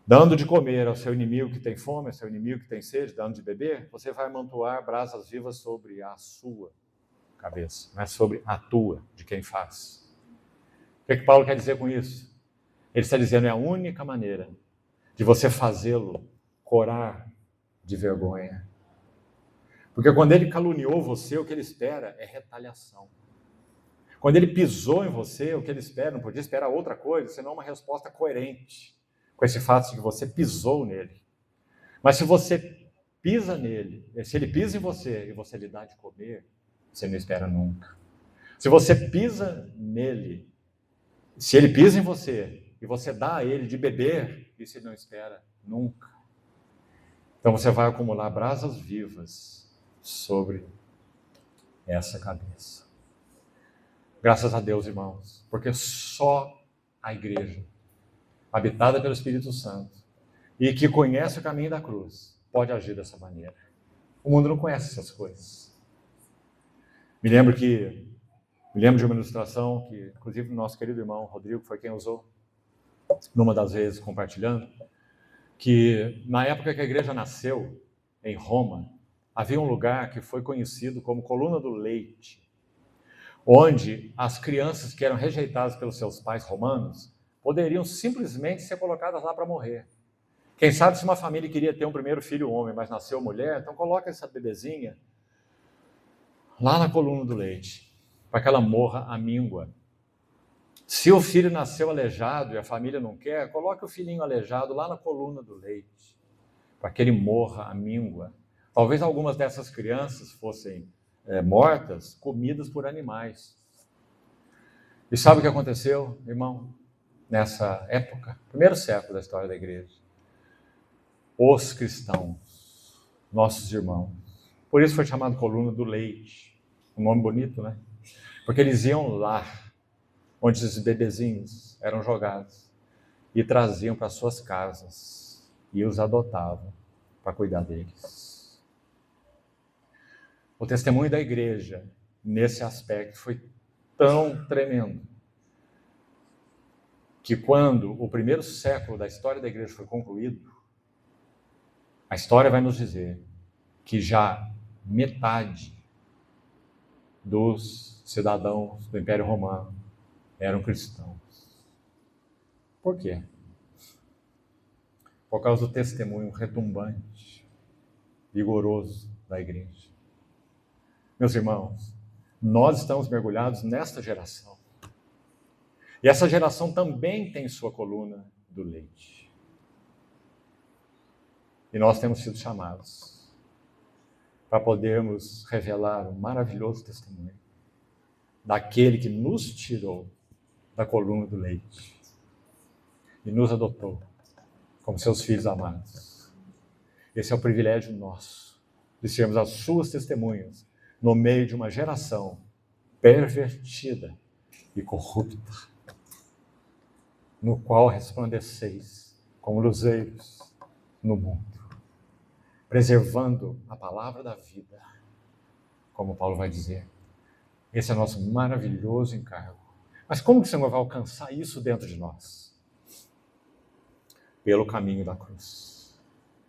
[SPEAKER 1] dando de comer ao seu inimigo que tem fome, ao seu inimigo que tem sede, dando de beber, você vai amontoar brasas vivas sobre a sua cabeça, não é sobre a tua, de quem faz. O que Paulo quer dizer com isso? Ele está dizendo, é a única maneira de você fazê-lo corar de vergonha. Porque quando ele caluniou você, o que ele espera é retaliação. Quando ele pisou em você, o que ele espera, não podia esperar outra coisa, senão uma resposta coerente com esse fato de que você pisou nele. Mas se você pisa nele, se ele pisa em você e você lhe dá de comer, você não espera nunca. Se você pisa nele, se ele pisa em você e você dá a ele de beber, isso ele não espera nunca. Então você vai acumular brasas vivas sobre essa cabeça. Graças a Deus, irmãos, porque só a igreja, habitada pelo Espírito Santo, e que conhece o caminho da cruz, pode agir dessa maneira. O mundo não conhece essas coisas. Me lembro de uma ilustração que, inclusive, o nosso querido irmão Rodrigo foi quem usou, numa das vezes, compartilhando, que na época que a igreja nasceu, em Roma, havia um lugar que foi conhecido como Coluna do Leite, onde as crianças que eram rejeitadas pelos seus pais romanos poderiam simplesmente ser colocadas lá para morrer. Quem sabe se uma família queria ter um primeiro filho homem, mas nasceu mulher, então coloca essa bebezinha lá na coluna do leite, para que ela morra à míngua. Se o filho nasceu aleijado e a família não quer, coloque o filhinho aleijado lá na coluna do leite, para que ele morra à míngua. Talvez algumas dessas crianças fossem mortas, comidas por animais. E sabe o que aconteceu, irmão? Nessa época, primeiro século da história da igreja, os cristãos, nossos irmãos, por isso foi chamado coluna do leite, um nome bonito, né? Porque eles iam lá, onde os bebezinhos eram jogados, e traziam para suas casas, e os adotavam para cuidar deles. O testemunho da igreja, nesse aspecto, foi tão tremendo, que quando o primeiro século da história da igreja foi concluído, a história vai nos dizer que já metade dos cidadãos do Império Romano eram cristãos. Por quê? Por causa do testemunho retumbante, vigoroso da igreja. Meus irmãos, nós estamos mergulhados nesta geração. E essa geração também tem sua coluna do leite. E nós temos sido chamados para podermos revelar um maravilhoso testemunho daquele que nos tirou da coluna do leite e nos adotou como seus filhos amados. Esse é o privilégio nosso. de sermos as suas testemunhas no meio de uma geração pervertida e corrupta, no qual resplandeceis como luzeiros no mundo, preservando a palavra da vida, como Paulo vai dizer. Esse é o nosso maravilhoso encargo. Mas como que o Senhor vai alcançar isso dentro de nós? Pelo caminho da cruz,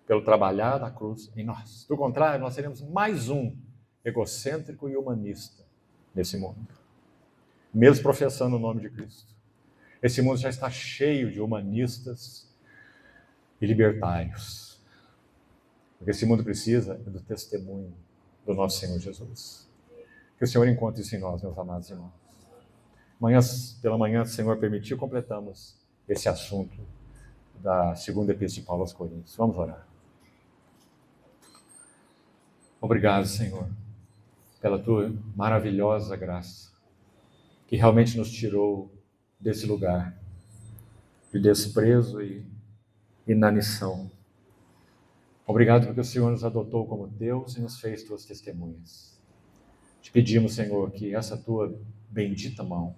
[SPEAKER 1] pelo trabalhar da cruz em nós. Do contrário, nós seremos mais um egocêntrico e humanista nesse mundo, mesmo professando o nome de Cristo. Esse mundo já está cheio de humanistas e libertários, porque esse mundo precisa do testemunho do nosso Senhor Jesus. Que o Senhor encontre isso em nós, meus amados irmãos. Pela manhã, se o Senhor permitir, completamos esse assunto da segunda epístola de Paulo aos Coríntios. Vamos orar. Obrigado, Senhor, pela tua maravilhosa graça, que realmente nos tirou desse lugar de desprezo e inanição. Obrigado porque o Senhor nos adotou como Deus e nos fez tuas testemunhas. Te pedimos, Senhor, que essa tua bendita mão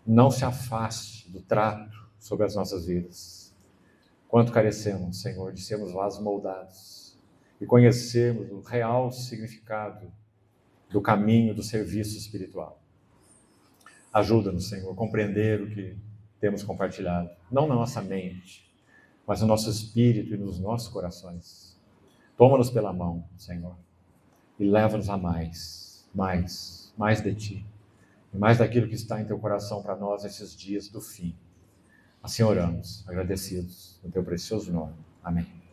[SPEAKER 1] não se afaste do trato sobre as nossas vidas. Quanto carecemos, Senhor, de sermos vasos moldados e conhecermos o real significado do caminho do serviço espiritual. Ajuda-nos, Senhor, a compreender o que temos compartilhado, não na nossa mente, mas no nosso espírito e nos nossos corações. Toma-nos pela mão, Senhor, e leva-nos a mais de Ti, e mais daquilo que está em Teu coração para nós nesses dias do fim. Assim oramos, agradecidos no Teu precioso nome. Amém.